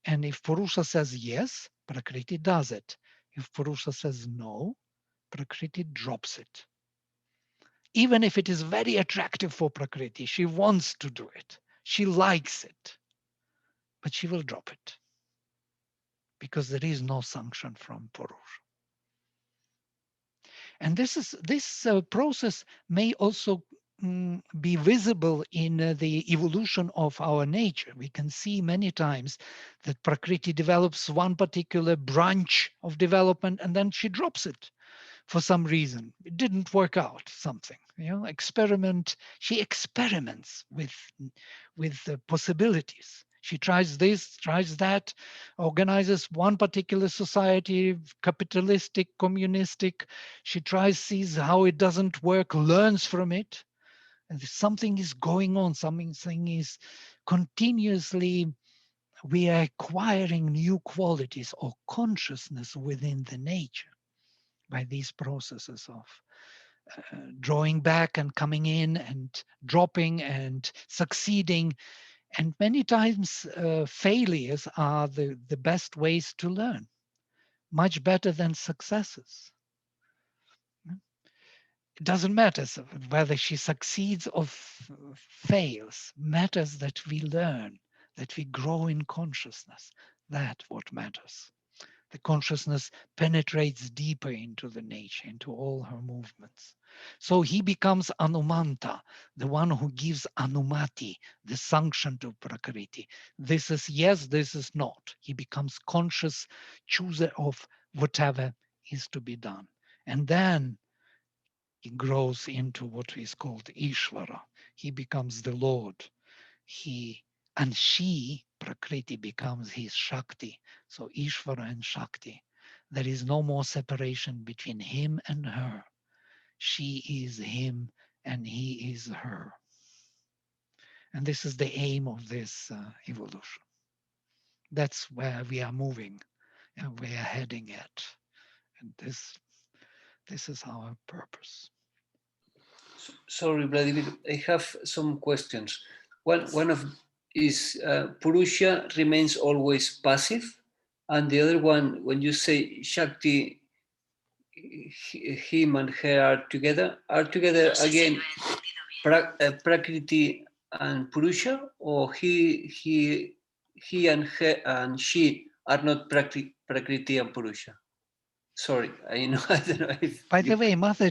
And if Purusha says yes, Prakriti does it. If Purusha says no, Prakriti drops it. Even if it is very attractive for Prakriti, she wants to do it. She likes it. But she will drop it. Because there is no sanction from Purusha. And this process may also be visible in the evolution of our nature. We can see many times that Prakriti develops one particular branch of development and then she drops it for some reason. It didn't work out, something. She experiments with the possibilities. She tries this, tries that, organizes one particular society, capitalistic, communistic. She tries, sees how it doesn't work, learns from it. And something is going on, something is continuously, we are acquiring new qualities or consciousness within the nature by these processes of drawing back and coming in and dropping and succeeding. And many times failures are the best ways to learn, much better than successes. It doesn't matter whether she succeeds or fails. Matters that we learn, that we grow in consciousness. That's what matters. The consciousness penetrates deeper into the nature, into all her movements. So he becomes Anumanta, the one who gives Anumati, the sanction to Prakriti. This is yes, this is not. He becomes conscious chooser of whatever is to be done. And then he grows into what is called Ishvara. He becomes the Lord. And she, Prakriti, becomes his Shakti. So Ishvara and Shakti. There is no more separation between him and her. She is him and he is her. And this is the aim of this evolution. That's where we are moving and we are heading at. And this is our purpose. Sorry, Vladimir, I have some questions. One of is Purusha remains always passive, and the other one, when you say Shakti, him and her are together again, Prakriti and Purusha, or he and her and she are not Prakriti and Purusha. Sorry, I know. I don't know if By the way, mother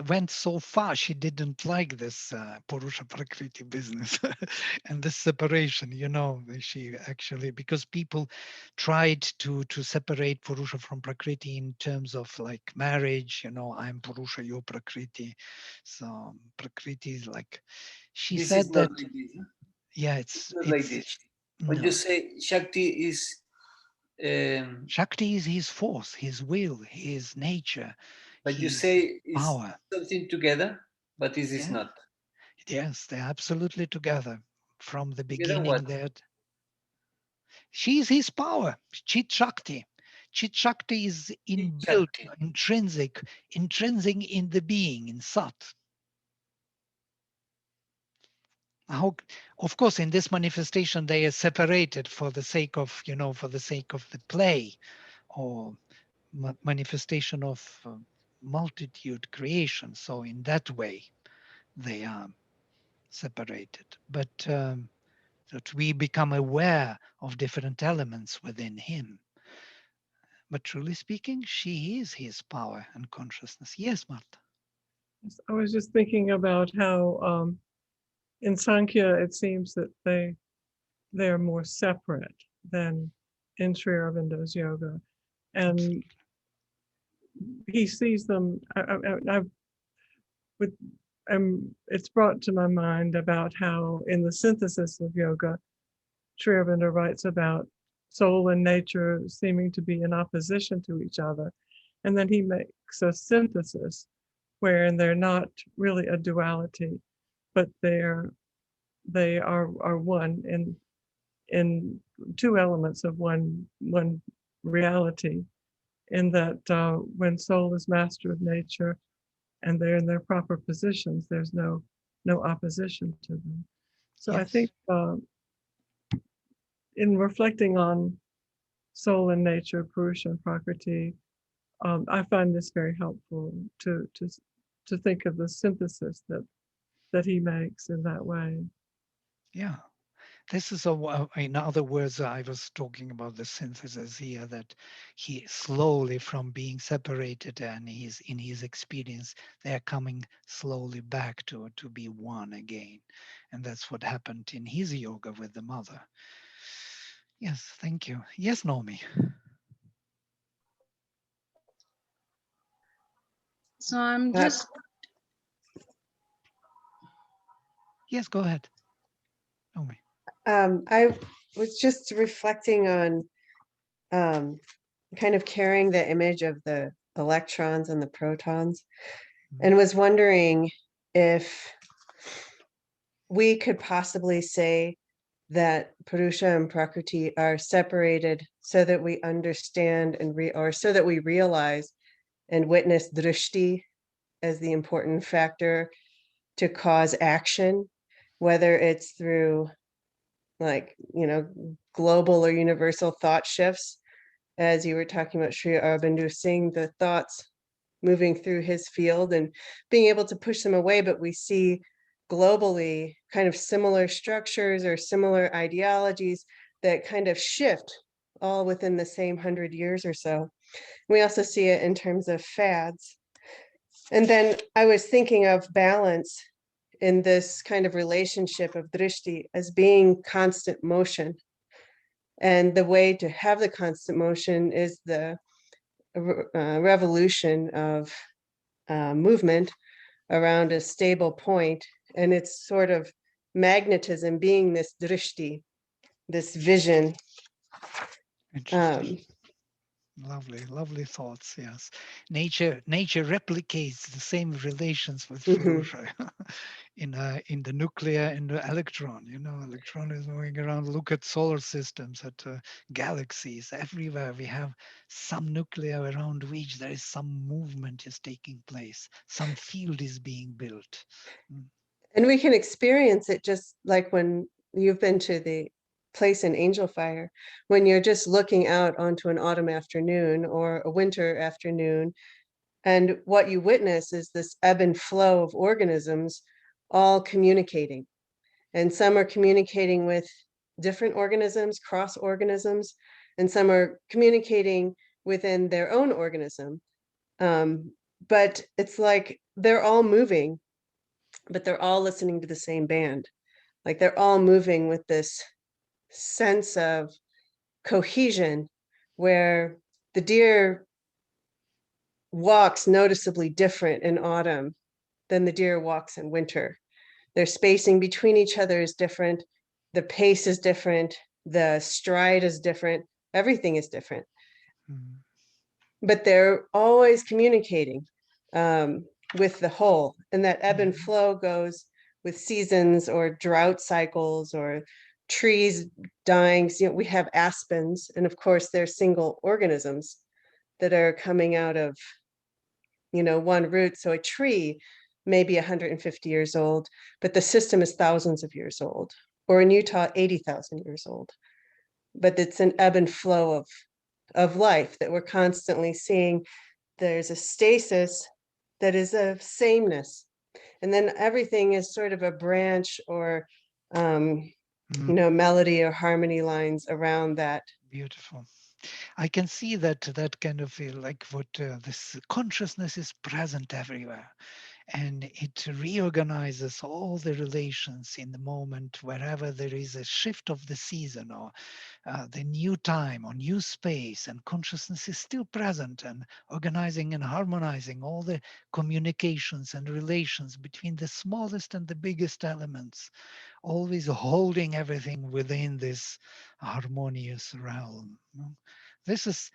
went so far, she didn't like this Purusha Prakriti business and this separation, she actually, because people tried to separate Purusha from Prakriti in terms of like marriage, I'm Purusha, you're Prakriti. So Prakriti is like, she this said is that, not like this. Huh? yeah, It's not like this. When you no. say Shakti is Shakti is his force, his will, his nature, but you his say it's power. something together, but this is Yeah. not. Yes, they're absolutely together from the Together beginning. what? That she's his power, Chit Shakti. Chit Shakti is inbuilt, Shakti. intrinsic in the being, in Sat. How, of course, in this manifestation they are separated for the sake of, for the sake of the play or manifestation of multitude creation. So in that way, they are separated. But that we become aware of different elements within him. But truly speaking, she is his power and consciousness. Yes, Marta. I was just thinking about how in Sankhya it seems that they're more separate than in Sri Aurobindo's yoga, and he sees them. It's brought to my mind about how in the synthesis of yoga, Sri Aurobindo writes about soul and nature seeming to be in opposition to each other, and then he makes a synthesis wherein they're not really a duality, but they are one in two elements of one reality. In that when soul is master of nature and they're in their proper positions, there's no opposition to them. So I Yes. think in reflecting on soul and nature, Purusha and Prakriti, I find this very helpful to think of the synthesis that he makes in that way. Yeah. This is in other words, I was talking about the synthesis here, that he slowly from being separated and he's in his experience, they're coming slowly back to be one again. And that's what happened in his yoga with the mother. Yes, thank you. Yes, Naomi. So I'm just, Yes, go ahead. Naomi. I was just reflecting on kind of carrying the image of the electrons and the protons, and was wondering if we could possibly say that Purusha and Prakriti are separated so that we understand or so that we realize and witness drishti as the important factor to cause action, whether it's through global or universal thought shifts, as you were talking about Sri Aurobindo, seeing the thoughts moving through his field and being able to push them away, but we see globally kind of similar structures or similar ideologies that kind of shift all within the same 100 years or so. We also see it in terms of fads. And then I was thinking of balance in this kind of relationship of drishti as being constant motion. And the way to have the constant motion is the revolution of movement around a stable point. And it's sort of magnetism being this drishti, this vision. Interesting. Lovely, lovely thoughts. Yes, nature replicates the same relations with Purusha in the nuclear and the electron. You know, electron is moving around. Look at solar systems, at galaxies. Everywhere we have some nuclear around which there is some movement is taking place. Some field is being built. And we can experience it just like when you've been to the place in Angel Fire, when you're just looking out onto an autumn afternoon or a winter afternoon, and what you witness is this ebb and flow of organisms all communicating. And some are communicating with different organisms, cross organisms, and some are communicating within their own organism. But it's like they're all moving, but they're all listening to the same band. Like they're all moving with this sense of cohesion where the deer walks noticeably different in autumn than the deer walks in winter. Their spacing between each other is different. The pace is different. The stride is different. Everything is different. But they're always communicating with the whole. And that ebb and flow goes with seasons or drought cycles or trees dying. You know, we have aspens, and of course, they're single organisms that are coming out of, you know, one root. So a tree may be 150 years old, but the system is thousands of years old, or in Utah, 80,000 years old. But it's an ebb and flow of life that we're constantly seeing. There's a stasis that is a sameness. And then everything is sort of a branch or, you know, melody or harmony lines around that. Beautiful. I can see that kind of feel like what this consciousness is present everywhere, and it reorganizes all the relations in the moment wherever there is a shift of the season or the new time or new space, and consciousness is still present and organizing and harmonizing all the communications and relations between the smallest and the biggest elements, always holding everything within this harmonious realm. This is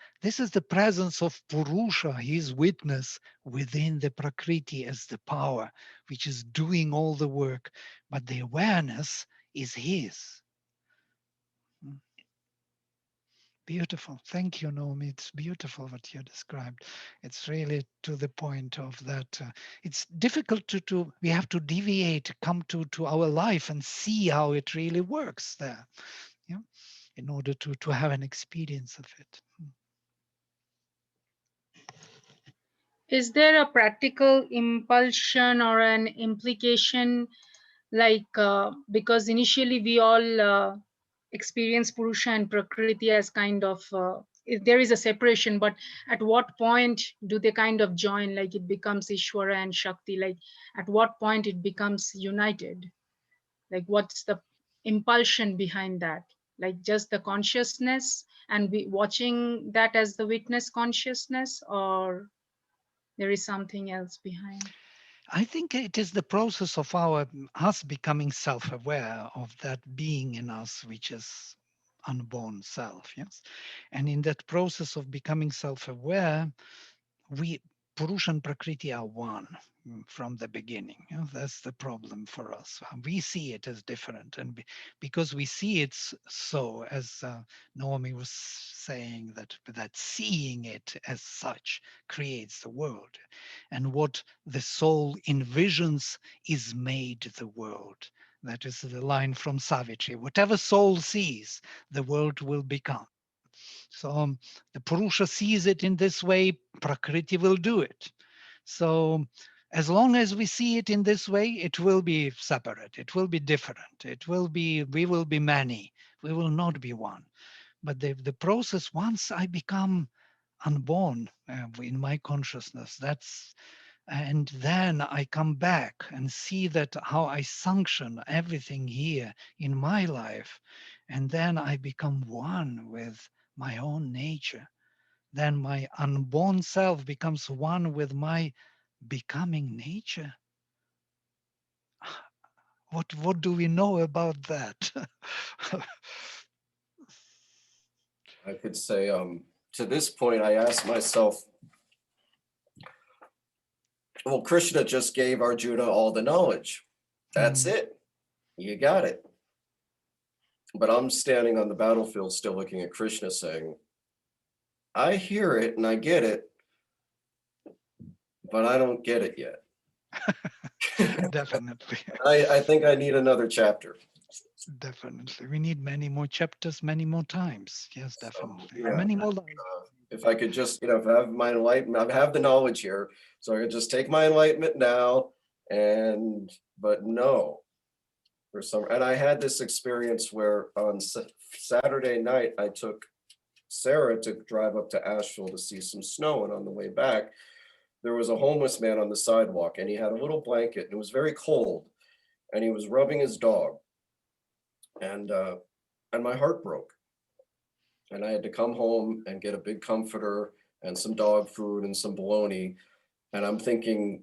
the presence of Purusha, his witness within the Prakriti as the power, which is doing all the work, but the awareness is his. Beautiful. Thank you, Naomi. It's beautiful what you described. It's really to the point of that. It's difficult to we have to deviate, come to our life and see how it really works there, yeah, in order to have an experience of it. Is there a practical impulsion or an implication, like because initially we all experience Purusha and Prakriti as kind of there is a separation, but at what point do they kind of join, like it becomes Ishvara and Shakti, like at what point it becomes united? Like what's the impulsion behind that? Like just the consciousness and we watching that as the witness consciousness, or there is something else behind? I think it is the process of us becoming self-aware of that being in us, which is unborn self. Yes, and in that process of becoming self-aware, we Purusha and Prakriti are one from the beginning. That's the problem for us. We see it as different, and because we see it so, as Naomi was saying, that seeing it as such creates the world, and what the soul envisions is made the world. That is the line from Savitri. Whatever soul sees, the world will become. So the Purusha sees it in this way, Prakriti will do it. So as long as we see it in this way, it will be separate, it will be different, we will be many, we will not be one. But the process, once I become unborn in my consciousness, and then I come back and see that how I sanction everything here in my life, and then I become one with my own nature. Then my unborn self becomes one with my becoming nature. What do we know about that? I could say, to this point, I asked myself, well, Krishna just gave Arjuna all the knowledge. That's it. You got it. But I'm standing on the battlefield still looking at Krishna saying, I hear it and I get it, but I don't get it yet. Definitely. I think I need another chapter. Definitely. We need many more chapters, many more times. Yes, definitely. yeah. Many more lives. If I could just, if I have my enlightenment, I have the knowledge here, so I could just take my enlightenment now but no, for some, and I had this experience where on Saturday night, I took Sarah to drive up to Asheville to see some snow, and on the way back, there was a homeless man on the sidewalk, and he had a little blanket, and it was very cold, and he was rubbing his dog, and my heart broke. And I had to come home and get a big comforter and some dog food and some bologna. And I'm thinking,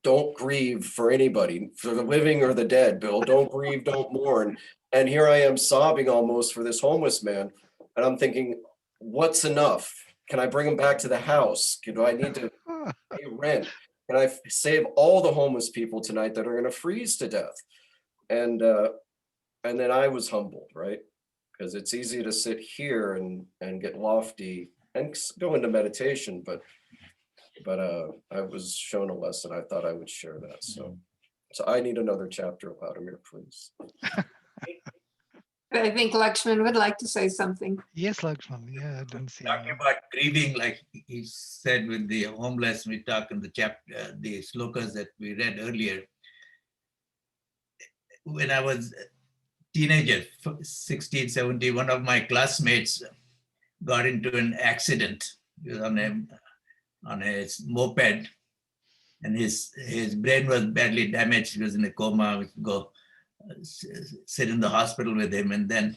don't grieve for anybody, for the living or the dead, Bill. Don't grieve, don't mourn. And here I am sobbing almost for this homeless man. And I'm thinking, what's enough? Can I bring him back to the house? Do I need to pay rent? Can I save all the homeless people tonight that are going to freeze to death? And then I was humbled, right? Because it's easy to sit here and get lofty and go into meditation, but I was shown a lesson. I thought I would share that. So I need another chapter, Vladimir, please. I think Lakshman would like to say something. Yes, Lakshman. Yeah, I don't see. Talking about grieving, like he said with the homeless, we talk in the chapter, the slokas that we read earlier. When I was teenager, 16, 17, one of my classmates got into an accident. He was on a moped, and his brain was badly damaged. He was in a coma. We could go sit in the hospital with him, and then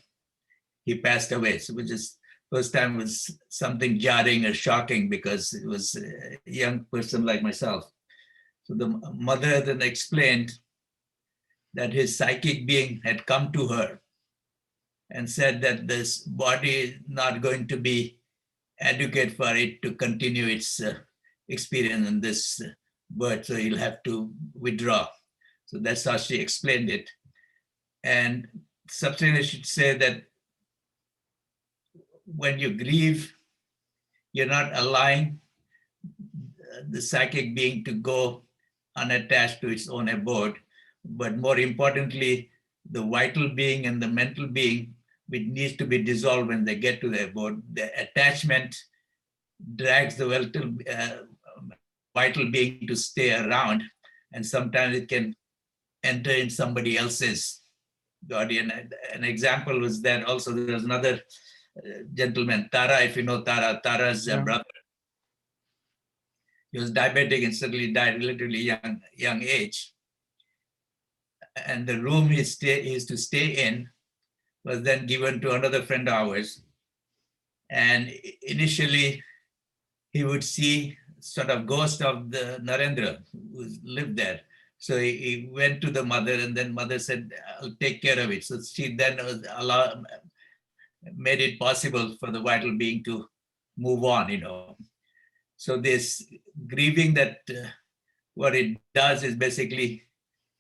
he passed away. So which is first time was something jarring or shocking, because it was a young person like myself. So the mother then explained that his psychic being had come to her and said that this body is not going to be adequate for it to continue its experience in this birth, so he'll have to withdraw. So that's how she explained it. And subsequently, I should say that when you grieve, you're not allowing the psychic being to go unattached to its own abode, but more importantly, the vital being and the mental being, which needs to be dissolved when they get to the abode. The attachment drags the vital being to stay around, and sometimes it can enter in somebody else's body. And an example was that also there was another gentleman, Tara, if you know Tara's brother. He was diabetic and suddenly died relatively young age. And the room he is to stay in was then given to another friend of ours. And initially, he would see sort of ghost of the Narendra who lived there. So he went to the mother, and then mother said, I'll take care of it. So she then made it possible for the vital being to move on, So this grieving, that what it does is basically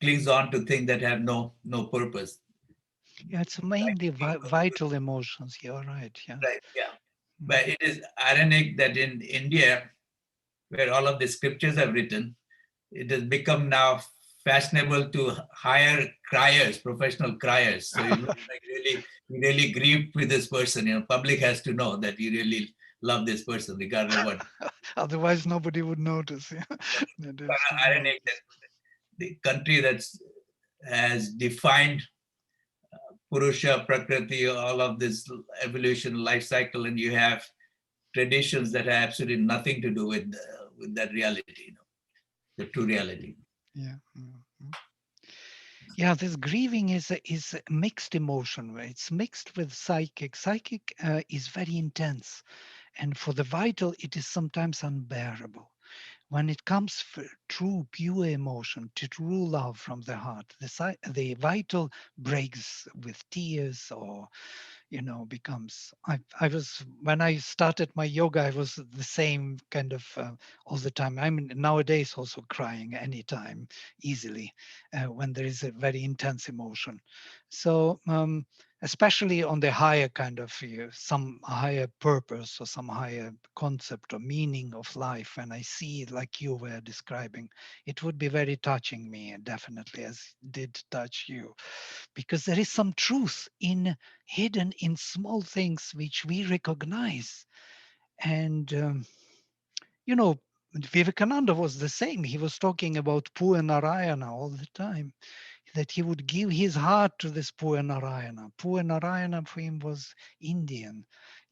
clings on to things that have no purpose. Yeah, it's mainly vital emotions. You're right. Yeah. Right. Yeah. But it is ironic that in India, where all of the scriptures are written, it has become now fashionable to hire criers, professional criers. So you really grieve with this person. Public has to know that you really love this person, regardless of what. Otherwise, nobody would notice. Yeah. Ironic that the country that has defined Purusha, Prakriti, all of this evolution, life cycle, and you have traditions that have absolutely nothing to do with that reality, the true reality. Yeah. Yeah, this grieving is a mixed emotion. It's mixed with psychic. Psychic is very intense, and for the vital, it is sometimes unbearable. When it comes for true, pure emotion, to true love from the heart, the vital breaks with tears or becomes I was when I started my yoga, I was the same kind of all the time. I'm nowadays also crying anytime easily when there is a very intense emotion. So especially on the higher kind of some higher purpose or some higher concept or meaning of life, when I see it like you were describing, it would be very touching me, definitely, as did touch you, because there is some truth in hidden in small things which we recognize. And, Vivekananda was the same. He was talking about Pura Narayana all the time, that he would give his heart to this Pura Narayana. Pura Narayana for him was Indian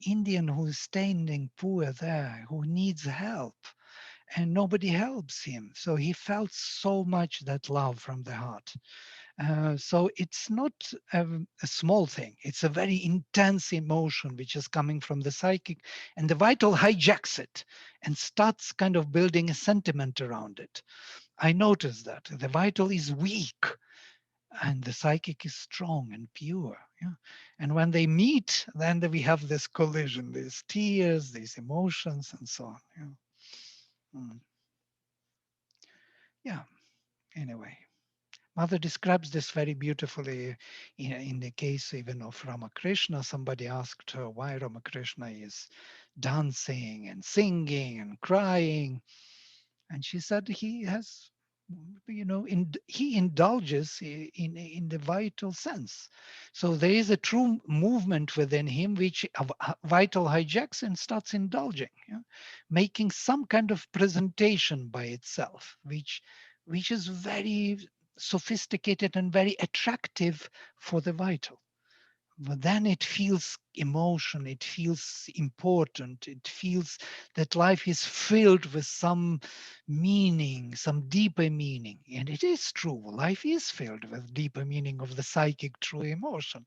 who is standing poor there, who needs help, and nobody helps him. So he felt so much that love from the heart. So it's not a small thing. It's a very intense emotion which is coming from the psychic, and the vital hijacks it and starts kind of building a sentiment around it. I noticed that the vital is weak and the psychic is strong and pure. Yeah? And when they meet, then we have this collision, these tears, these emotions, and so on. Yeah. Yeah. Anyway. Mother describes this very beautifully in the case even of Ramakrishna. Somebody asked her why Ramakrishna is dancing and singing and crying. And she said he has, he indulges in the vital sense. So there is a true movement within him which vital hijacks and starts indulging, making some kind of presentation by itself, which is very sophisticated and very attractive for the vital. But then it feels emotion, it feels important, it feels that life is filled with some meaning, some deeper meaning. And it is true, life is filled with deeper meaning of the psychic true emotion.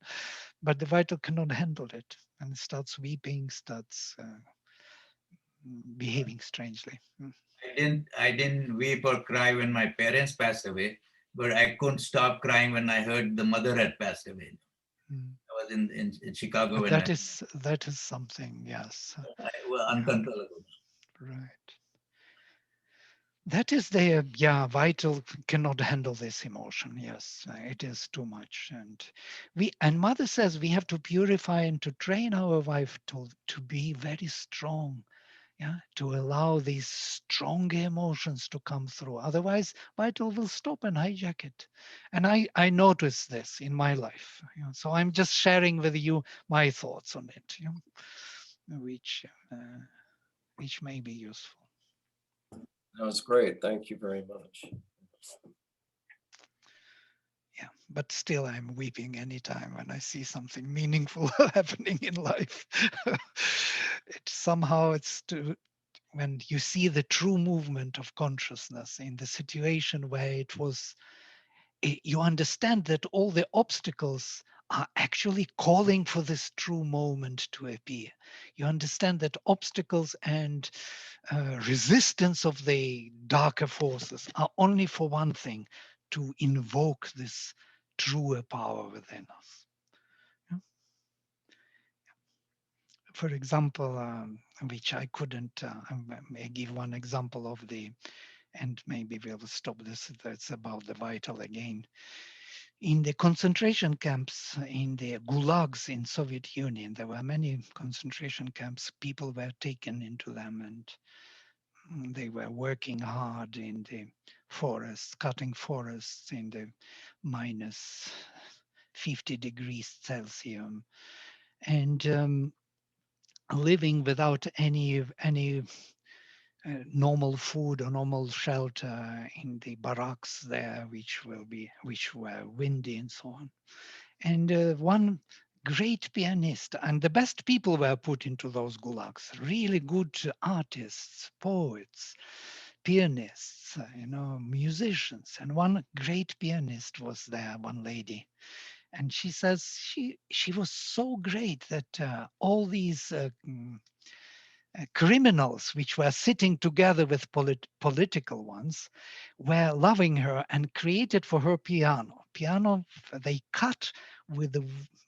But the vital cannot handle it and it starts weeping, starts behaving strangely. I didn't weep or cry when my parents passed away, but I couldn't stop crying when I heard the mother had passed away. Mm. I was in Chicago But when that is something, yes. I was Yeah, uncontrollable. right. That is the, vital cannot handle this emotion. Yes, it is too much. And mother says we have to purify and to train our wife to be very strong. Yeah, to allow these stronger emotions to come through. Otherwise, vital will stop and hijack it. And I notice this in my life. So I'm just sharing with you my thoughts on it, which may be useful. That was great. Thank you very much. Yeah, but still I'm weeping anytime when I see something meaningful happening in life. When you see the true movement of consciousness in the situation where you understand that all the obstacles are actually calling for this true moment to appear. You understand that obstacles and resistance of the darker forces are only for one thing, to invoke this truer power within us. Yeah. For example, which I couldn't, I may give one example of and maybe we'll stop this, that's about the vital again. In the concentration camps, in the gulags in Soviet Union, there were many concentration camps. People were taken into them and they were working hard in the forests, cutting forests in the minus 50 degrees Celsius, and living without any normal food or normal shelter in the barracks there, which were windy and so on. And one great pianist, and the best people were put into those gulags, really good artists, poets, pianists, musicians. And one great pianist was there, one lady. And she says she was so great that all these criminals, which were sitting together with political ones, were loving her and created for her piano. Piano they cut with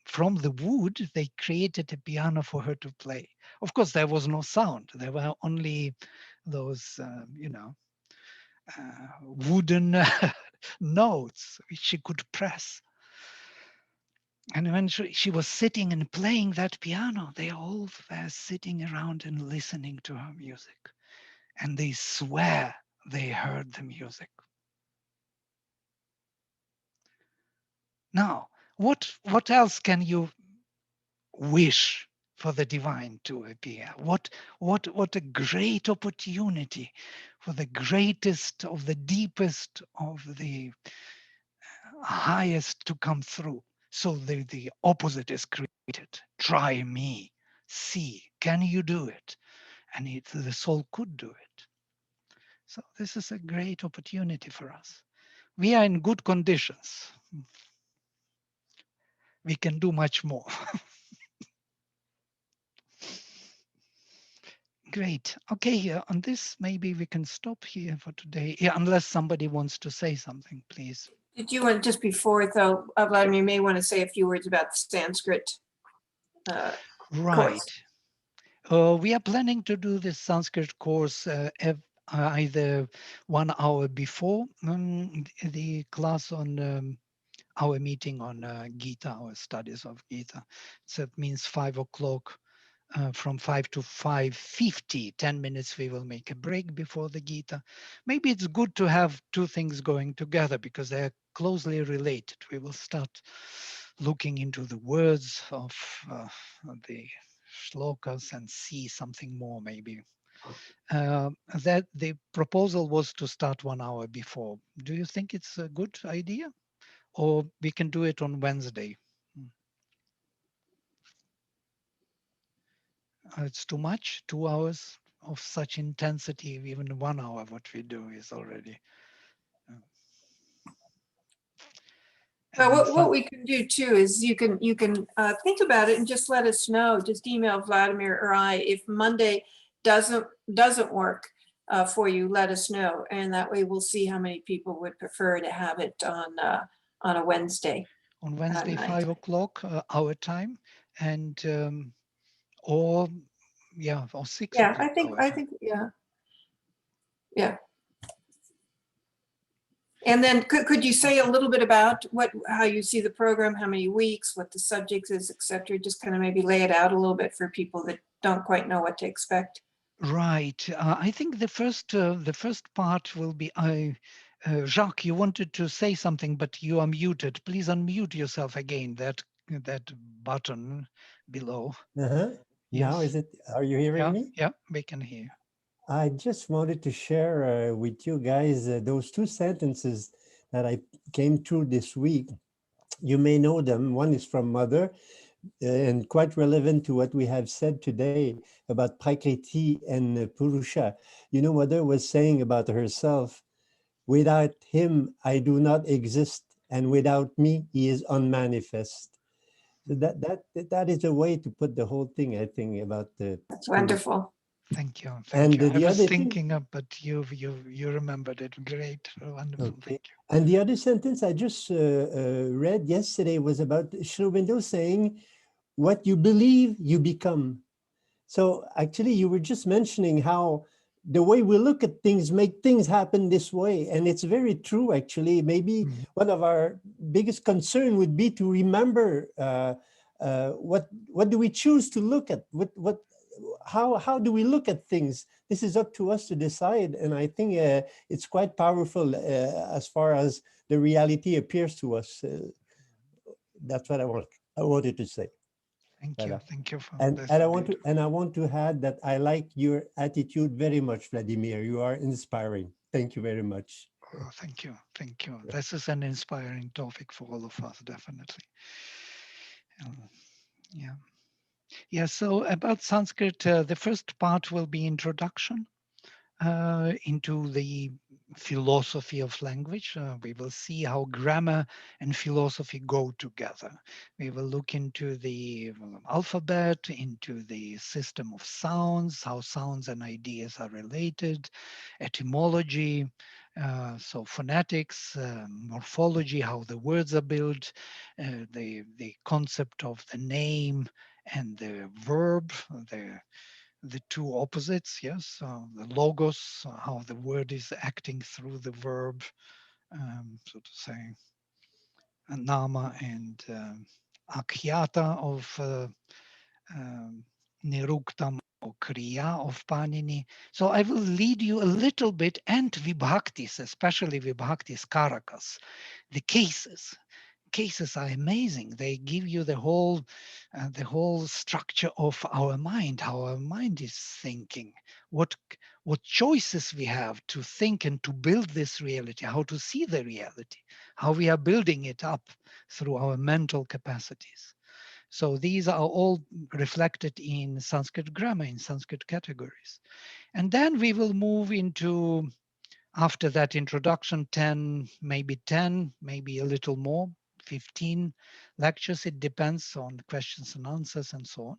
from the wood. They created a piano for her to play. Of course, there was no sound. There were only those, wooden notes which she could press. And when she was sitting and playing that piano, they all were sitting around and listening to her music. And they swear they heard the music. Now, what else can you wish for the divine to appear? What a great opportunity for the greatest of the deepest of the highest to come through. So the opposite is created. Try me, see, can you do it? And the soul could do it. So this is a great opportunity for us. We are in good conditions. We can do much more. Great. Okay, on this, maybe we can stop here for today. Yeah, unless somebody wants to say something, please. Did you want, just before though, Vladimir, you may want to say a few words about the Sanskrit Right. course. We are planning to do this Sanskrit course either 1 hour before the class on our meeting on Gita, our studies of Gita. So it means 5 o'clock. From 5 to 5:50, 10 minutes, we will make a break before the Gita. Maybe it's good to have two things going together because they're closely related. We will start looking into the words of the shlokas and see something more maybe. That the proposal was to start 1 hour before. Do you think it's a good idea? Or we can do it on Wednesday? It's too much, 2 hours of such intensity. Even 1 hour what we do is already Well, what we can do too is you can think about it and just let us know. Just email Vladimir or I if Monday doesn't work for you. Let us know, and that way we'll see how many people would prefer to have it on a Wednesday. On Wednesday, night. 5 o'clock our time, and or 6 Yeah, o'clock. I think yeah. And then could you say a little bit about how you see the program, how many weeks, what the subject is, et cetera? Just kind of maybe lay it out a little bit for people that don't quite know what to expect. Right. I think the first part will be Jacques, you wanted to say something, but you are muted. Please unmute yourself again. That button below. Now Yes. are you hearing Yeah. me? Yeah, we can hear. I just wanted to share with you guys those two sentences that I came through this week. You may know them. One is from Mother and quite relevant to what we have said today about Prakriti and Purusha. You know, Mother was saying about herself, without him, I do not exist, and without me, he is unmanifest. So that is a way to put the whole thing, I think, about the That's wonderful. Thank you. Thank and you. I the was other thinking of, but you remembered it. Great. Wonderful. Okay. Thank you. And the other sentence I just read yesterday was about Sri Aurobindo saying, what you believe, you become. So actually, you were just mentioning how the way we look at things make things happen this way. And it's very true, actually. Maybe one of our biggest concern would be to remember what do we choose to look at? How do we look at things? This is up to us to decide. And I think it's quite powerful as far as the reality appears to us. That's what I wanted to say. Thank you. Thank you for and, this. and I want to add that I like your attitude very much, Vladimir. You are inspiring. Thank you very much. Oh, thank you. Thank you. This is an inspiring topic for all of us, definitely. Yeah. Yeah. So about Sanskrit, the first part will be introduction into the philosophy of language. We will see how grammar and philosophy go together. We will look into the alphabet, into the system of sounds, how sounds and ideas are related, etymology, so phonetics, morphology, how the words are built, the concept of the name and the verb, the two opposites, yes, the logos, how the word is acting through the verb, so to say, nama and akhyata of niruktam or kriya of Panini. So I will lead you a little bit, and vibhaktis, especially vibhaktis karakas, the cases. Cases are amazing. They give you the whole structure of our mind, how our mind is thinking, what choices we have to think and to build this reality, how to see the reality, how we are building it up through our mental capacities. So these are all reflected in Sanskrit grammar, in Sanskrit categories. And then we will move into, after that introduction, 10, maybe a little more, 15 lectures. It depends on questions and answers and so on.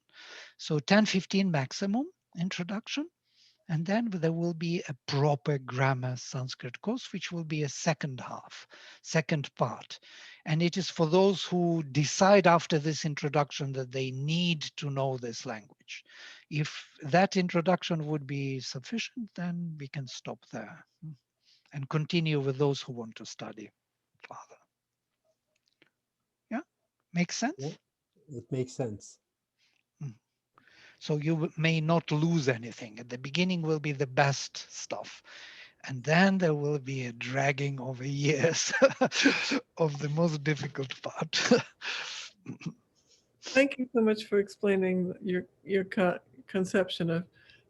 So 10, 15 maximum introduction. And then there will be a proper grammar Sanskrit course, which will be a second half, second part. And it is for those who decide after this introduction that they need to know this language. If that introduction would be sufficient, then we can stop there and continue with those who want to study further. Yeah, makes sense? Yeah, it makes sense. So you may not lose anything. At the beginning will be the best stuff. And then there will be a dragging over years of the most difficult part. Thank you so much for explaining your conception of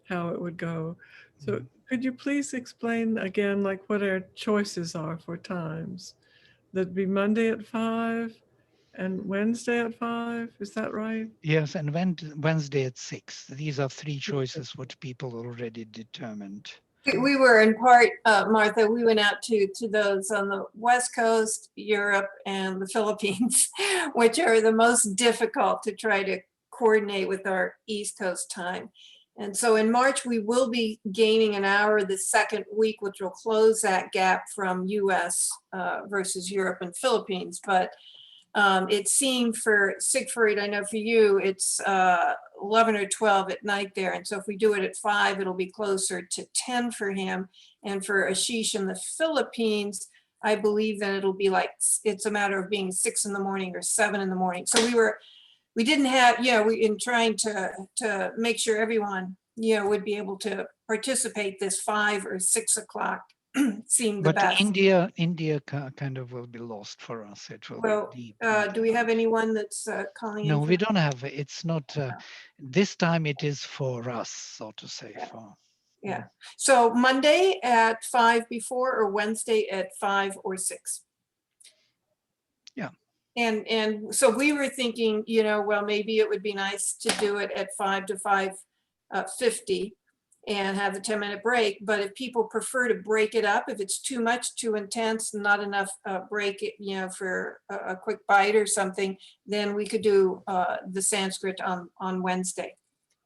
how it would go. So could you please explain again, like what our choices are for times? That'd be Monday at 5 and Wednesday at 5. Is that right? Yes, and Wednesday at 6. These are three choices what people already determined. We were in part, Martha, we went out to those on the West Coast, Europe, and the Philippines, which are the most difficult to try to coordinate with our East Coast time. And so in March, we will be gaining an hour the second week, which will close that gap from US versus Europe and Philippines. But it seemed for Siegfried, I know for you, it's 11 or 12 at night there. And so if we do it at 5, it'll be closer to 10 for him. And for Ashish in the Philippines, I believe that it'll be like, it's a matter of being 6 in the morning or 7 in the morning. So we didn't have, we in trying to make sure everyone, would be able to participate, this 5 or 6 o'clock seemed the But best. India kind of will be lost for us. It will Well, be deep. do we have anyone that's calling in? No, for we that? don't have. It's not. This time it is for us, so to say. For Yeah. So Monday at 5 before, or Wednesday at 5 or 6. Yeah. And so we were thinking, well, maybe it would be nice to do it at 5 to 5:50 and have a 10-minute break. But if people prefer to break it up, if it's too much, too intense, not enough break, for a quick bite or something, then we could do the Sanskrit on Wednesday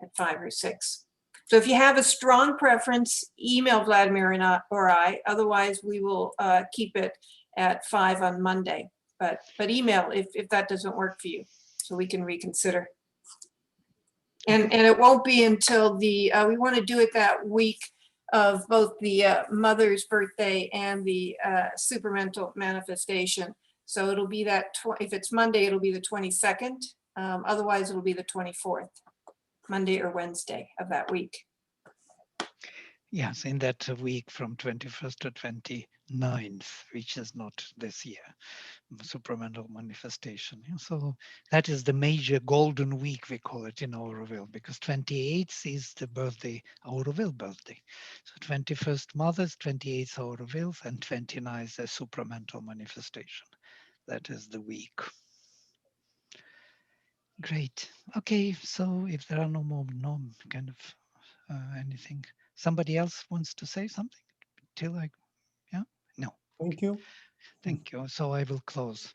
at 5 or 6. So if you have a strong preference, email Vladimir or I. Otherwise, we will keep it at 5 on Monday. But email if that doesn't work for you, so we can reconsider. And it won't be until we want to do it that week of both the mother's birthday and the supramental manifestation. So it'll be that, if it's Monday, it'll be the 22nd. Otherwise, it'll be the 24th, Monday or Wednesday of that week. yes, in that week from 21st to 9th, which is not this year, supramental manifestation. So that is the major golden week, we call it in Auroville, because 28th is the birthday, Auroville birthday. So 21st Mothers, 28th Auroville, and 29th the supramental manifestation. That is the week. Great. Okay, so if there are no more kind of anything, somebody else wants to say something till I, yeah, no. Thank you. Thank you. So I will close.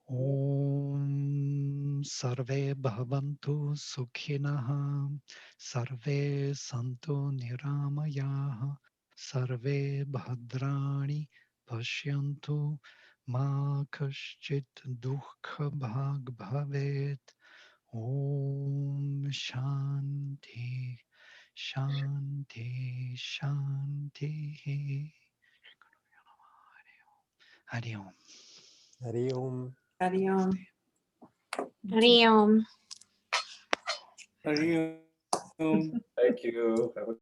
Om Sarve Bhavantu Sukhinah Sarve Santu Niramayaha Sarve Bhadrani Pashyantu Ma Kaschit Dukha Bhag Bhavet. Om Shanti Shanti Shanti. Hari Om. Hari Om. Hari Om. Hari Om. Hari Om. Thank you. Have a